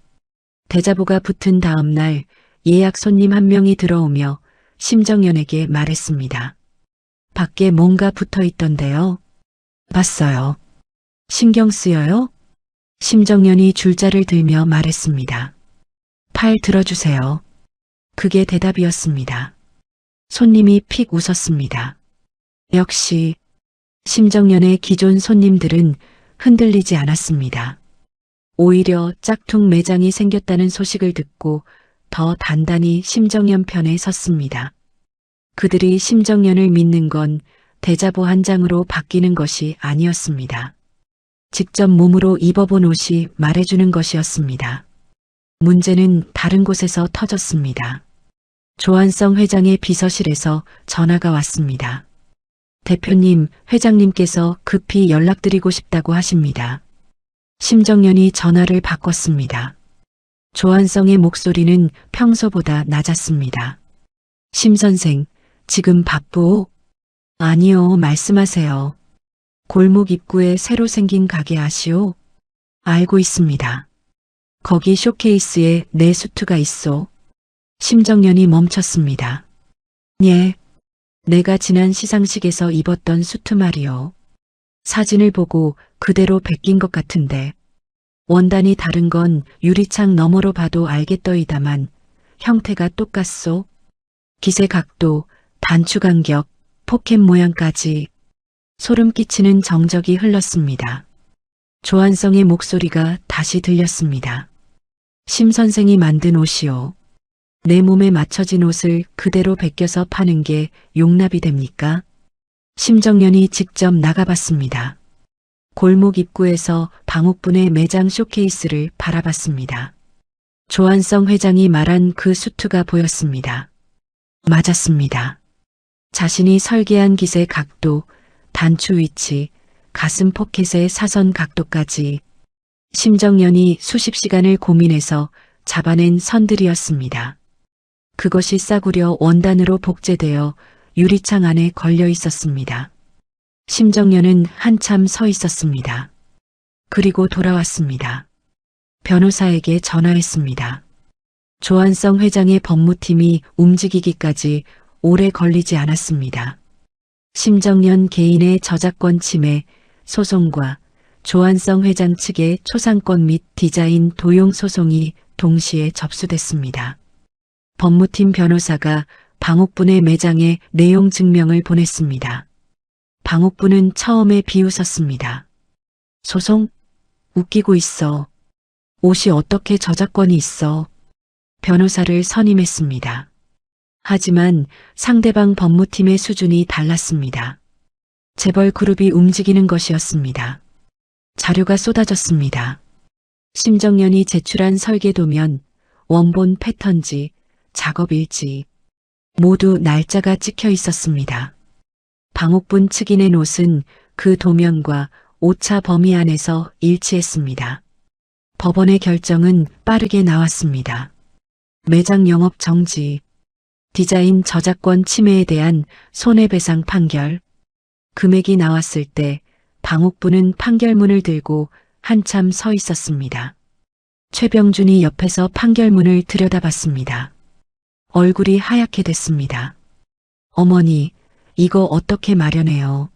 대자보가 붙은 다음 날 예약 손님 한 명이 들어오며 심정연에게 말했습니다. 밖에 뭔가 붙어 있던데요. 봤어요. 신경 쓰여요? 심정연이 줄자를 들며 말했습니다. 팔 들어주세요. 그게 대답이었습니다. 손님이 픽 웃었습니다. 역시 심정연의 기존 손님들은 흔들리지 않았습니다. 오히려 짝퉁 매장이 생겼다는 소식을 듣고 더 단단히 심정연 편에 섰습니다. 그들이 심정연을 믿는 건 대자보 한 장으로 바뀌는 것이 아니었습니다. 직접 몸으로 입어본 옷이 말해주는 것이었습니다. 문제는 다른 곳에서 터졌습니다. 조한성 회장의 비서실에서 전화가 왔습니다. 대표님, 회장님께서 급히 연락드리고 싶다고 하십니다. 심정연이 전화를 바꿨습니다. 조한성의 목소리는 평소보다 낮았습니다. 심 선생, 지금 바쁘오? 아니요, 말씀하세요. 골목 입구에 새로 생긴 가게 아시오? 알고 있습니다. 거기 쇼케이스에 내 수트가 있어. 심정연이 멈췄습니다. 예, 내가 지난 시상식에서 입었던 수트 말이요. 사진을 보고 그대로 베낀 것 같은데 원단이 다른 건 유리창 너머로 봐도 알겠더이다만 형태가 똑같소. 기세 각도, 단추 간격, 포켓 모양까지 소름 끼치는 정적이 흘렀습니다. 조한성의 목소리가 다시 들렸습니다. 심 선생이 만든 옷이요. 내 몸에 맞춰진 옷을 그대로 베껴서 파는 게 용납이 됩니까? 심정연이 직접 나가봤습니다. 골목 입구에서 방옥분의 매장 쇼케이스를 바라봤습니다. 조한성 회장이 말한 그 수트가 보였습니다. 맞았습니다. 자신이 설계한 깃의 각도, 단추 위치, 가슴 포켓의 사선 각도까지 심정연이 수십 시간을 고민해서 잡아낸 선들이었습니다. 그것이 싸구려 원단으로 복제되어 유리창 안에 걸려 있었습니다. 심정연은 한참 서 있었습니다. 그리고 돌아왔습니다. 변호사에게 전화했습니다. 조한성 회장의 법무팀이 움직이기까지 오래 걸리지 않았습니다. 심정연 개인의 저작권 침해 소송과 조한성 회장 측의 초상권 및 디자인 도용 소송이 동시에 접수됐습니다. 법무팀 변호사가 방옥분의 매장에 내용 증명을 보냈습니다. 방옥분은 처음에 비웃었습니다. 소송? 웃기고 있어. 옷이 어떻게 저작권이 있어? 변호사를 선임했습니다. 하지만 상대방 법무팀의 수준이 달랐습니다. 재벌 그룹이 움직이는 것이었습니다. 자료가 쏟아졌습니다. 심정연이 제출한 설계도면, 원본 패턴지, 작업일지 모두 날짜가 찍혀 있었습니다. 방옥분 측이 낸 옷은 그 도면과 오차 범위 안에서 일치했습니다. 법원의 결정은 빠르게 나왔습니다. 매장 영업 정지, 디자인 저작권 침해에 대한 손해배상 판결. 금액이 나왔을 때 방옥분은 판결문을 들고 한참 서 있었습니다. 최병준이 옆에서 판결문을 들여다봤습니다. 얼굴이 하얗게 됐습니다. 어머니, 이거 어떻게 마련해요?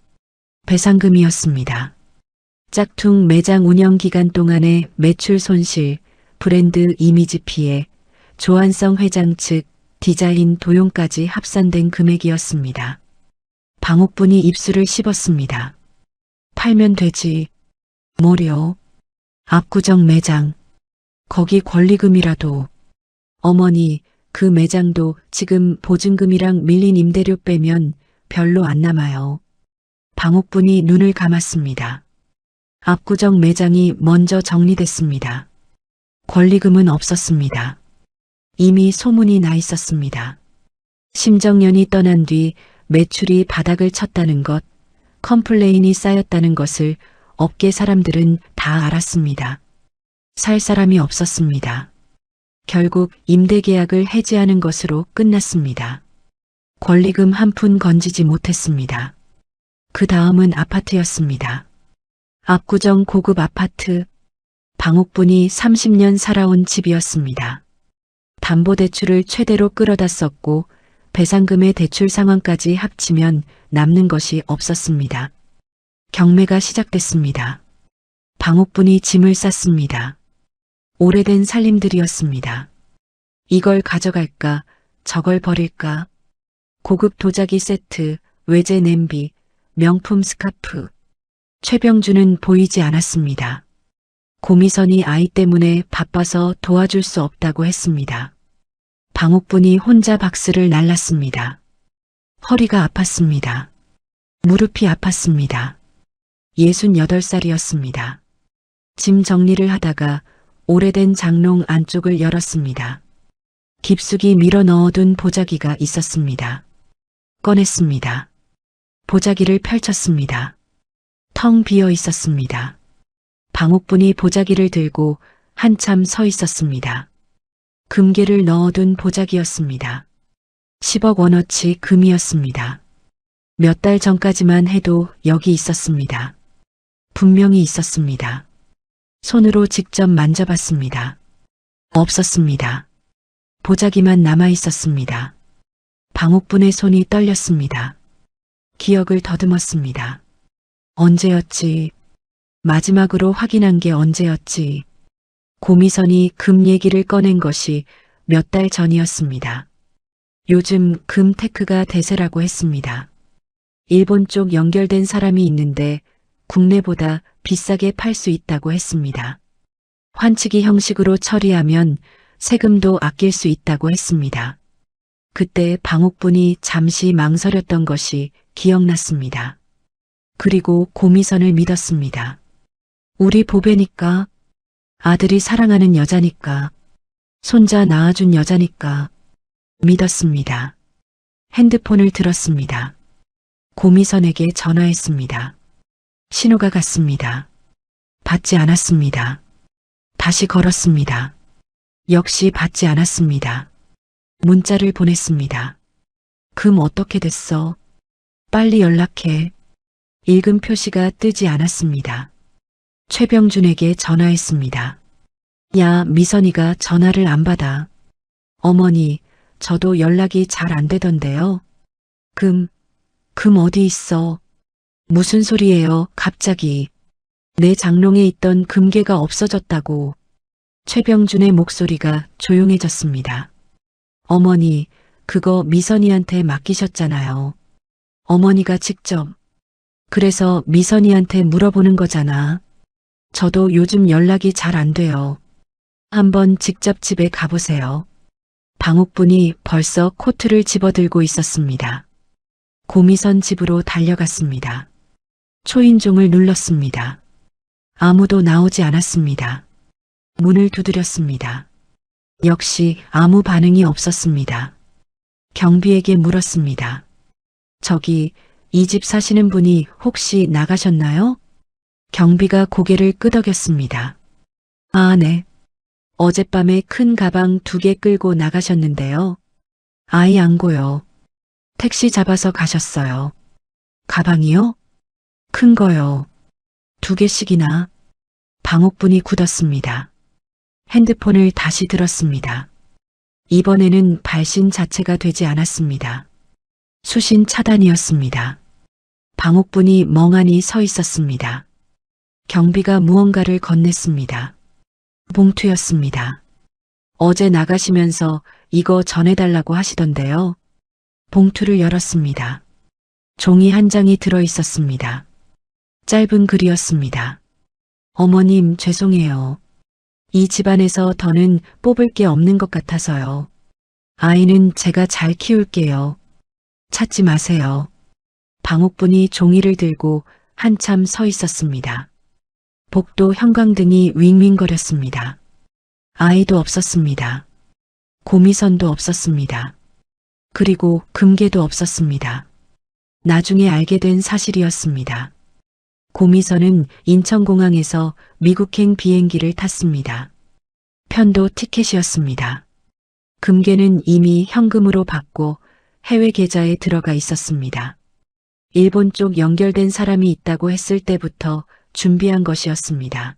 배상금이었습니다. 짝퉁 매장 운영 기간 동안의 매출 손실, 브랜드 이미지 피해, 조한성 회장 측 디자인 도용까지 합산된 금액이었습니다. 방옥분이 입술을 씹었습니다. 팔면 되지. 뭐려? 압구정 매장. 거기 권리금이라도. 어머니, 그 매장도 지금 보증금이랑 밀린 임대료 빼면 별로 안 남아요. 방옥분이 눈을 감았습니다. 압구정 매장이 먼저 정리됐습니다. 권리금은 없었습니다. 이미 소문이 나 있었습니다. 심정연이 떠난 뒤 매출이 바닥을 쳤다는 것, 컴플레인이 쌓였다는 것을 업계 사람들은 다 알았습니다. 살 사람이 없었습니다. 결국 임대 계약을 해지하는 것으로 끝났습니다. 권리금 한 푼 건지지 못했습니다. 그 다음은 아파트였습니다. 압구정 고급 아파트, 방옥분이 30년 살아온 집이었습니다. 담보대출을 최대로 끌어다 썼고 배상금의 대출 상환까지 합치면 남는 것이 없었습니다. 경매가 시작됐습니다. 방옥분이 짐을 쌌습니다. 오래된 살림들이었습니다. 이걸 가져갈까, 저걸 버릴까? 고급 도자기 세트, 외제 냄비, 명품 스카프. 최병준은 보이지 않았습니다. 고미선이 아이 때문에 바빠서 도와줄 수 없다고 했습니다. 방옥분이 혼자 박스를 날랐습니다. 허리가 아팠습니다. 무릎이 아팠습니다. 68살이었습니다. 짐 정리를 하다가 오래된 장롱 안쪽을 열었습니다. 깊숙이 밀어 넣어둔 보자기가 있었습니다. 꺼냈습니다. 보자기를 펼쳤습니다. 텅 비어 있었습니다. 방옥분이 보자기를 들고 한참 서 있었습니다. 금괴를 넣어둔 보자기였습니다. 10억 원어치 금이었습니다. 몇 달 전까지만 해도 여기 있었습니다. 분명히 있었습니다. 손으로 직접 만져봤습니다. 없었습니다. 보자기만 남아 있었습니다. 방옥분의 손이 떨렸습니다. 기억을 더듬었습니다. 언제였지? 마지막으로 확인한 게 언제였지? 고미선이 금 얘기를 꺼낸 것이 몇 달 전이었습니다. 요즘 금 테크가 대세라고 했습니다. 일본 쪽 연결된 사람이 있는데 국내보다 비싸게 팔 수 있다고 했습니다. 환치기 형식으로 처리하면 세금도 아낄 수 있다고 했습니다. 그때 방옥분이 잠시 망설였던 것이 기억났습니다. 그리고 고미선을 믿었습니다. 우리 보배니까, 아들이 사랑하는 여자니까, 손자 낳아준 여자니까 믿었습니다. 핸드폰을 들었습니다. 고미선에게 전화했습니다. 신호가 갔습니다. 받지 않았습니다. 다시 걸었습니다. 역시 받지 않았습니다. 문자를 보냈습니다. 금 어떻게 됐어? 빨리 연락해. 읽음 표시가 뜨지 않았습니다. 최병준에게 전화했습니다. 야, 미선이가 전화를 안 받아. 어머니, 저도 연락이 잘 안 되던데요. 금 어디 있어? 무슨 소리예요, 갑자기. 내 장롱에 있던 금괴가 없어졌다고. 최병준의 목소리가 조용해졌습니다. 어머니, 그거 미선이한테 맡기셨잖아요. 어머니가 직접. 그래서 미선이한테 물어보는 거잖아. 저도 요즘 연락이 잘 안 돼요. 한번 직접 집에 가보세요. 방옥분이 벌써 코트를 집어들고 있었습니다. 고미선 집으로 달려갔습니다. 초인종을 눌렀습니다. 아무도 나오지 않았습니다. 문을 두드렸습니다. 역시 아무 반응이 없었습니다. 경비에게 물었습니다. 저기, 이 집 사시는 분이 혹시 나가셨나요? 경비가 고개를 끄덕였습니다. 아, 네. 어젯밤에 큰 가방 2개 끌고 나가셨는데요. 아이 안고요. 택시 잡아서 가셨어요. 가방이요? 큰 거요. 2개씩이나. 방옥분이 굳었습니다. 핸드폰을 다시 들었습니다. 이번에는 발신 자체가 되지 않았습니다. 수신 차단이었습니다. 방옥분이 멍하니 서 있었습니다. 경비가 무언가를 건넸습니다. 봉투였습니다. 어제 나가시면서 이거 전해달라고 하시던데요. 봉투를 열었습니다. 종이 한 장이 들어 있었습니다. 짧은 글이었습니다. 어머님, 죄송해요. 이 집안에서 더는 뽑을 게 없는 것 같아서요. 아이는 제가 잘 키울게요. 찾지 마세요. 방옥분이 종이를 들고 한참 서 있었습니다. 복도 형광등이 윙윙거렸습니다. 아이도 없었습니다. 고미선도 없었습니다. 그리고 금괴도 없었습니다. 나중에 알게 된 사실이었습니다. 고미선은 인천공항에서 미국행 비행기를 탔습니다. 편도 티켓이었습니다. 금괴는 이미 현금으로 받고 해외 계좌에 들어가 있었습니다. 일본 쪽 연결된 사람이 있다고 했을 때부터 준비한 것이었습니다.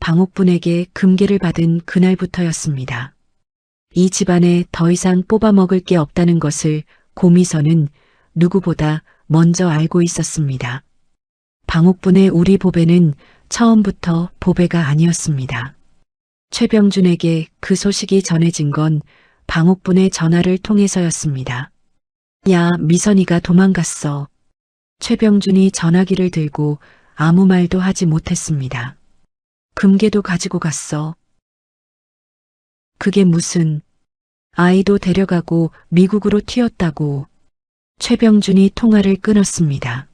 방옥분에게 금괴를 받은 그날부터였습니다. 이 집안에 더 이상 뽑아먹을 게 없다는 것을 고미선은 누구보다 먼저 알고 있었습니다. 방옥분의 우리 보배는 처음부터 보배가 아니었습니다. 최병준에게 그 소식이 전해진 건 방옥분의 전화를 통해서였습니다. 야, 미선이가 도망갔어. 최병준이 전화기를 들고 아무 말도 하지 못했습니다. 금괴도 가지고 갔어. 그게 무슨, 아이도 데려가고 미국으로 튀었다고. 최병준이 통화를 끊었습니다.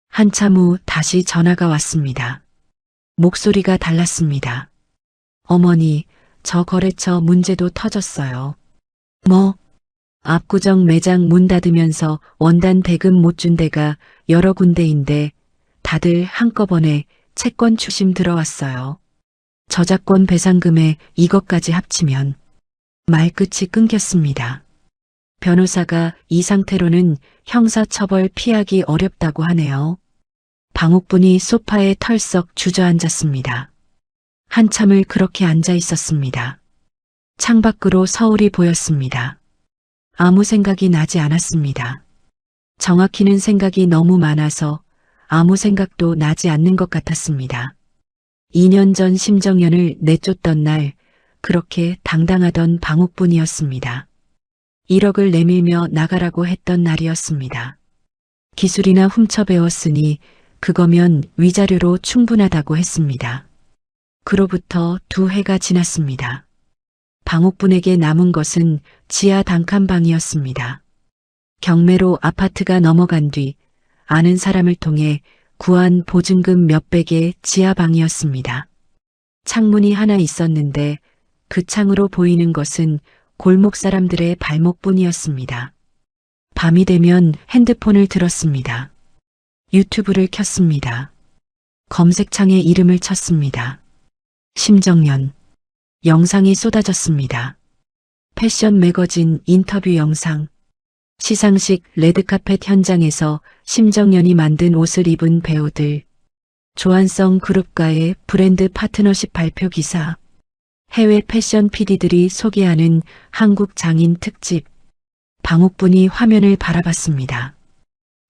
한참 후 다시 전화가 왔습니다. 목소리가 달랐습니다. 어머니, 저 거래처 문제도 터졌어요. 뭐? 압구정 매장 문 닫으면서 원단 대금 못 준 데가 여러 군데인데 다들 한꺼번에 채권 추심 들어왔어요. 저작권 배상금에 이것까지 합치면 말끝이 끊겼습니다. 변호사가 이 상태로는 형사처벌 피하기 어렵다고 하네요. 방옥분이 소파에 털썩 주저앉았습니다. 한참을 그렇게 앉아 있었습니다. 창밖으로 서울이 보였습니다. 아무 생각이 나지 않았습니다. 정확히는 생각이 너무 많아서 아무 생각도 나지 않는 것 같았습니다. 2년 전 심정연을 내쫓던 날 그렇게 당당하던 방옥분이었습니다. 1억을 내밀며 나가라고 했던 날이었습니다. 기술이나 훔쳐 배웠으니 그거면 위자료로 충분하다고 했습니다. 그로부터 2해가 지났습니다. 방옥분에게 남은 것은 지하 단칸방이었습니다. 경매로 아파트가 넘어간 뒤 아는 사람을 통해 구한 보증금 몇백의 지하방이었습니다. 창문이 하나 있었는데 그 창으로 보이는 것은 골목 사람들의 발목뿐이었습니다. 밤이 되면 핸드폰을 들었습니다. 유튜브를 켰습니다. 검색창에 이름을 쳤습니다. 심정연. 영상이 쏟아졌습니다. 패션 매거진 인터뷰 영상. 시상식 레드카펫 현장에서 심정연이 만든 옷을 입은 배우들. 조한성 그룹과의 브랜드 파트너십 발표 기사. 해외 패션 PD들이 소개하는 한국 장인 특집. 방옥분이 화면을 바라봤습니다.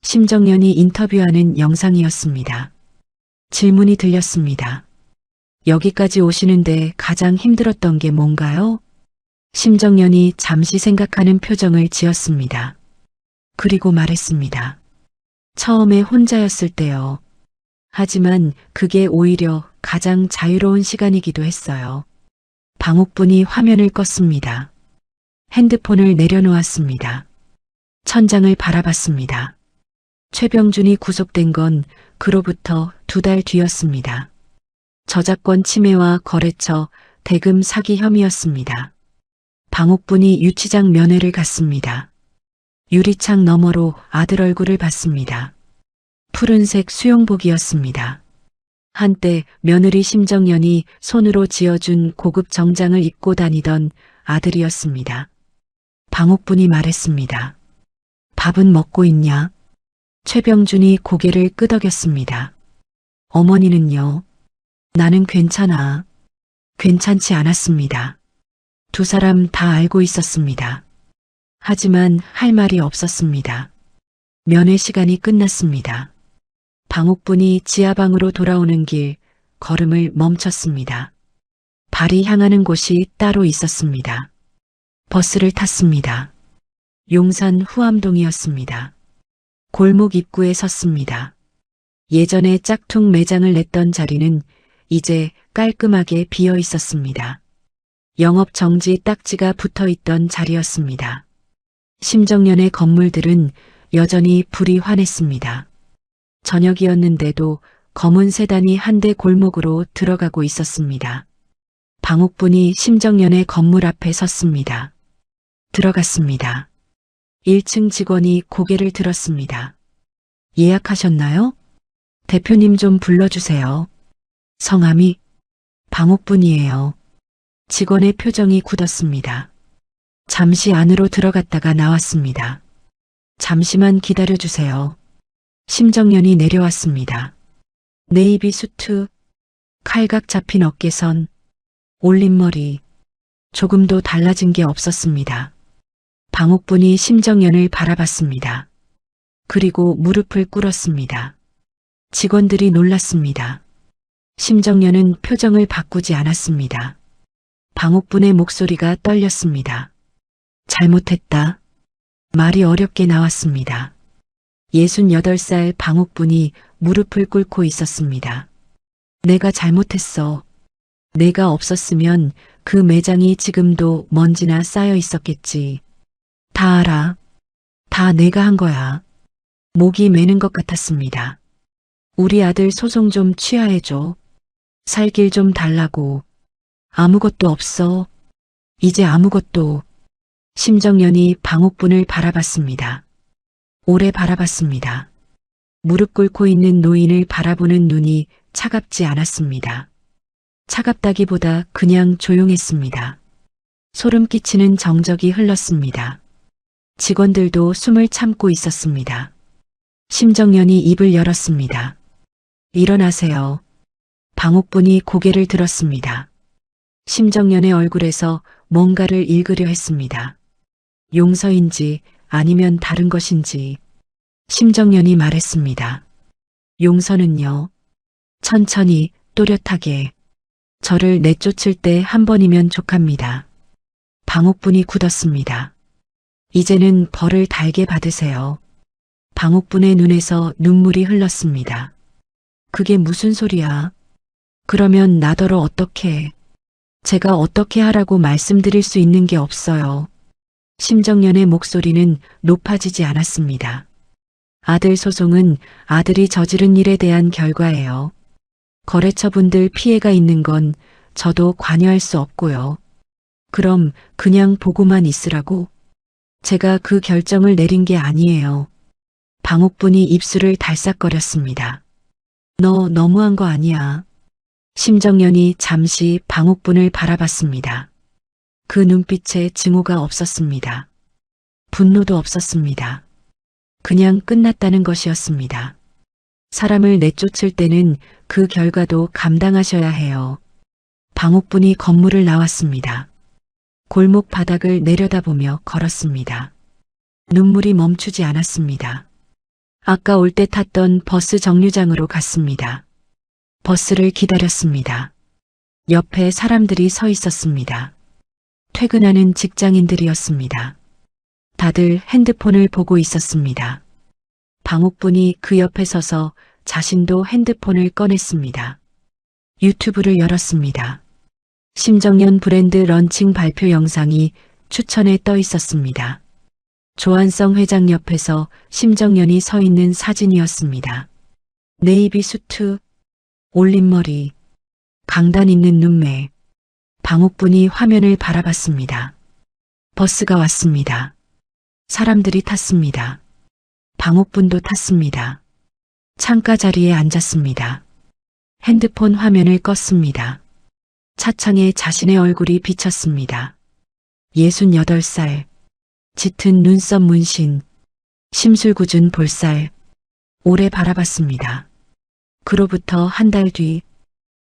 심정연이 인터뷰하는 영상이었습니다. 질문이 들렸습니다. 여기까지 오시는데 가장 힘들었던 게 뭔가요? 심정연이 잠시 생각하는 표정을 지었습니다. 그리고 말했습니다. 처음에 혼자였을 때요. 하지만 그게 오히려 가장 자유로운 시간이기도 했어요. 방옥분이 화면을 껐습니다. 핸드폰을 내려놓았습니다. 천장을 바라봤습니다. 최병준이 구속된 건 그로부터 2달 뒤였습니다. 저작권 침해와 거래처, 대금 사기 혐의였습니다. 방옥분이 유치장 면회를 갔습니다. 유리창 너머로 아들 얼굴을 봤습니다. 푸른색 수영복이었습니다. 한때 며느리 심정연이 손으로 지어준 고급 정장을 입고 다니던 아들이었습니다. 방옥분이 말했습니다. 밥은 먹고 있냐? 최병준이 고개를 끄덕였습니다. 어머니는요? 나는 괜찮아. 괜찮지 않았습니다. 2 사람 다 알고 있었습니다. 하지만 할 말이 없었습니다. 면회 시간이 끝났습니다. 방옥분이 지하방으로 돌아오는 길 걸음을 멈췄습니다. 발이 향하는 곳이 따로 있었습니다. 버스를 탔습니다. 용산 후암동이었습니다. 골목 입구에 섰습니다. 예전에 짝퉁 매장을 냈던 자리는 이제 깔끔하게 비어 있었습니다. 영업 정지 딱지가 붙어 있던 자리였습니다. 심정연의 건물들은 여전히 불이 환했습니다. 저녁이었는데도 검은 세단이 한 대 골목으로 들어가고 있었습니다. 방옥분이 심정연의 건물 앞에 섰습니다. 들어갔습니다. 1층 직원이 고개를 들었습니다. 예약하셨나요? 대표님 좀 불러주세요. 성함이 방옥분이에요. 직원의 표정이 굳었습니다. 잠시 안으로 들어갔다가 나왔습니다. 잠시만 기다려주세요. 심정연이 내려왔습니다. 네이비 수트, 칼각 잡힌 어깨선, 올린 머리, 조금도 달라진 게 없었습니다. 방옥분이 심정연을 바라봤습니다. 그리고 무릎을 꿇었습니다. 직원들이 놀랐습니다. 심정연은 표정을 바꾸지 않았습니다. 방옥분의 목소리가 떨렸습니다. 잘못했다. 말이 어렵게 나왔습니다. 68살 방옥분이 무릎을 꿇고 있었습니다. 내가 잘못했어. 내가 없었으면 그 매장이 지금도 먼지나 쌓여 있었겠지. 다 알아. 다 내가 한 거야. 목이 메는 것 같았습니다. 우리 아들 소송 좀 취하해줘. 살 길 좀 달라고. 아무것도 없어. 이제 아무것도. 심정연이 방옥분을 바라봤습니다. 오래 바라봤습니다. 무릎 꿇고 있는 노인을 바라보는 눈이 차갑지 않았습니다. 차갑다기보다 그냥 조용했습니다. 소름 끼치는 정적이 흘렀습니다. 직원들도 숨을 참고 있었습니다. 심정연이 입을 열었습니다. 일어나세요. 방옥분이 고개를 들었습니다. 심정연의 얼굴에서 뭔가를 읽으려 했습니다. 용서인지 아니면 다른 것인지. 심정연이 말했습니다. 용서는요. 천천히 또렷하게. 저를 내쫓을 때 한 번이면 족합니다. 방옥분이 굳었습니다. 이제는 벌을 달게 받으세요. 방옥분의 눈에서 눈물이 흘렀습니다. 그게 무슨 소리야? 그러면 나더러 어떻게? 제가 어떻게 하라고 말씀드릴 수 있는 게 없어요. 심정연의 목소리는 높아지지 않았습니다. 아들 소송은 아들이 저지른 일에 대한 결과예요. 거래처분들 피해가 있는 건 저도 관여할 수 없고요. 그럼 그냥 보고만 있으라고? 제가 그 결정을 내린 게 아니에요. 방옥분이 입술을 달싹거렸습니다. 너 너무한 거 아니야. 심정연이 잠시 방옥분을 바라봤습니다. 그 눈빛에 증오가 없었습니다. 분노도 없었습니다. 그냥 끝났다는 것이었습니다. 사람을 내쫓을 때는 그 결과도 감당하셔야 해요. 방옥분이 건물을 나왔습니다. 골목 바닥을 내려다보며 걸었습니다. 눈물이 멈추지 않았습니다. 아까 올 때 탔던 버스 정류장으로 갔습니다. 버스를 기다렸습니다. 옆에 사람들이 서 있었습니다. 퇴근하는 직장인들이었습니다. 다들 핸드폰을 보고 있었습니다. 방옥분이 그 옆에 서서 자신도 핸드폰을 꺼냈습니다. 유튜브를 열었습니다. 심정연 브랜드 런칭 발표 영상이 추천에 떠 있었습니다. 조한성 회장 옆에서 심정연이 서 있는 사진이었습니다. 네이비 수트, 올린 머리, 강단 있는 눈매. 방옥분이 화면을 바라봤습니다. 버스가 왔습니다. 사람들이 탔습니다. 방옥분도 탔습니다. 창가 자리에 앉았습니다. 핸드폰 화면을 껐습니다. 차창에 자신의 얼굴이 비쳤습니다. 68살. 짙은 눈썹 문신. 심술궂은 볼살. 오래 바라봤습니다. 그로부터 한 달 뒤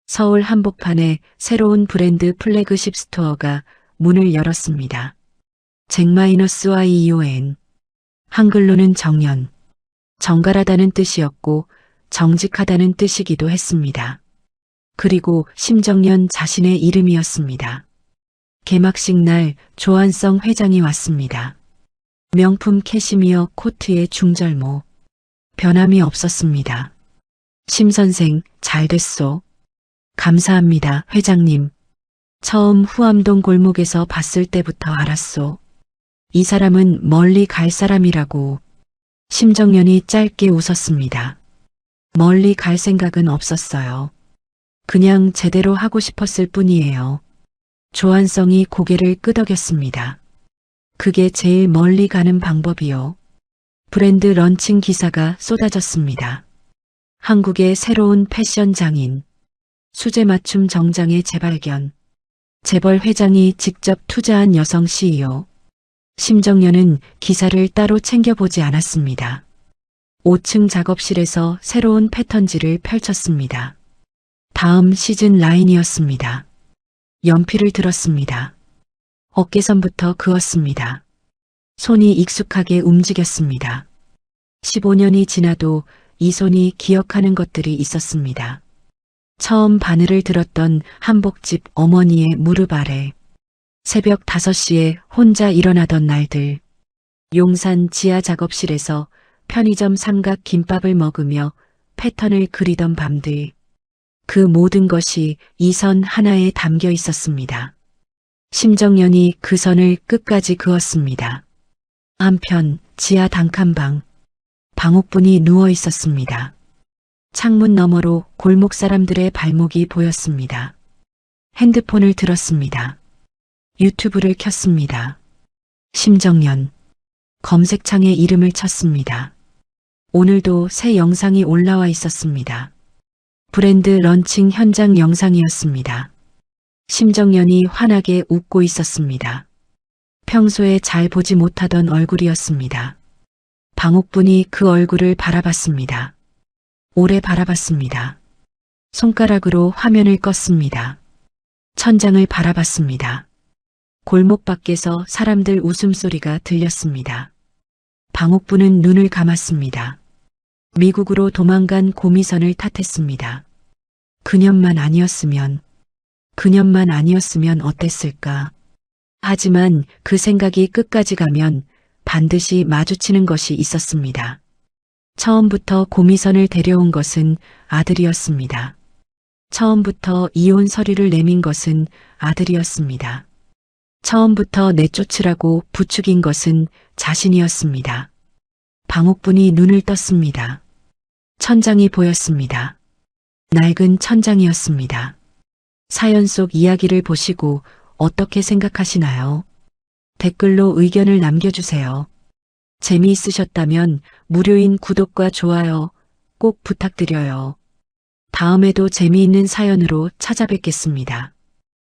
서울 한복판에 새로운 브랜드 플래그십 스토어가 문을 열었습니다. 잭-YON. 한글로는 정연. 정갈하다는 뜻이었고 정직하다는 뜻이기도 했습니다. 그리고 심정연 자신의 이름이었습니다. 개막식 날 조한성 회장이 왔습니다. 명품 캐시미어 코트에 중절모. 변함이 없었습니다. 심 선생, 잘 됐소. 감사합니다, 회장님. 처음 후암동 골목에서 봤을 때부터 알았소. 이 사람은 멀리 갈 사람이라고. 심정연이 짧게 웃었습니다. 멀리 갈 생각은 없었어요. 그냥 제대로 하고 싶었을 뿐이에요. 조한성이 고개를 끄덕였습니다. 그게 제일 멀리 가는 방법이요. 브랜드 런칭 기사가 쏟아졌습니다. 한국의 새로운 패션 장인. 수제 맞춤 정장의 재발견. 재벌 회장이 직접 투자한 여성 CEO. 심정연은 기사를 따로 챙겨보지 않았습니다. 5층 작업실에서 새로운 패턴지를 펼쳤습니다. 다음 시즌 라인이었습니다. 연필을 들었습니다. 어깨선부터 그었습니다. 손이 익숙하게 움직였습니다. 15년이 지나도 이 손이 기억하는 것들이 있었습니다. 처음 바늘을 들었던 한복집 어머니의 무릎 아래. 새벽 5시에 혼자 일어나던 날들. 용산 지하 작업실에서 편의점 삼각 김밥을 먹으며 패턴을 그리던 밤들. 그 모든 것이 이 선 하나에 담겨 있었습니다. 심정연이 그 선을 끝까지 그었습니다. 한편 지하 단칸방. 방옥분이 누워 있었습니다. 창문 너머로 골목 사람들의 발목이 보였습니다. 핸드폰을 들었습니다. 유튜브를 켰습니다. 심정연. 검색창에 이름을 쳤습니다. 오늘도 새 영상이 올라와 있었습니다. 브랜드 런칭 현장 영상이었습니다. 심정연이 환하게 웃고 있었습니다. 평소에 잘 보지 못하던 얼굴이었습니다. 방옥분이 그 얼굴을 바라봤습니다. 오래 바라봤습니다. 손가락으로 화면을 껐습니다. 천장을 바라봤습니다. 골목 밖에서 사람들 웃음소리가 들렸습니다. 방옥분은 눈을 감았습니다. 미국으로 도망간 고미선을 탓했습니다. 그년만 아니었으면 어땠을까? 하지만 그 생각이 끝까지 가면 반드시 마주치는 것이 있었습니다. 처음부터 고미선을 데려온 것은 아들이었습니다. 처음부터 이혼 서류를 내민 것은 아들이었습니다. 처음부터 내쫓으라고 부추긴 것은 자신이었습니다. 방옥분이 눈을 떴습니다. 천장이 보였습니다. 낡은 천장이었습니다. 사연 속 이야기를 보시고 어떻게 생각하시나요? 댓글로 의견을 남겨주세요. 재미있으셨다면 무료인 구독과 좋아요 꼭 부탁드려요. 다음에도 재미있는 사연으로 찾아뵙겠습니다.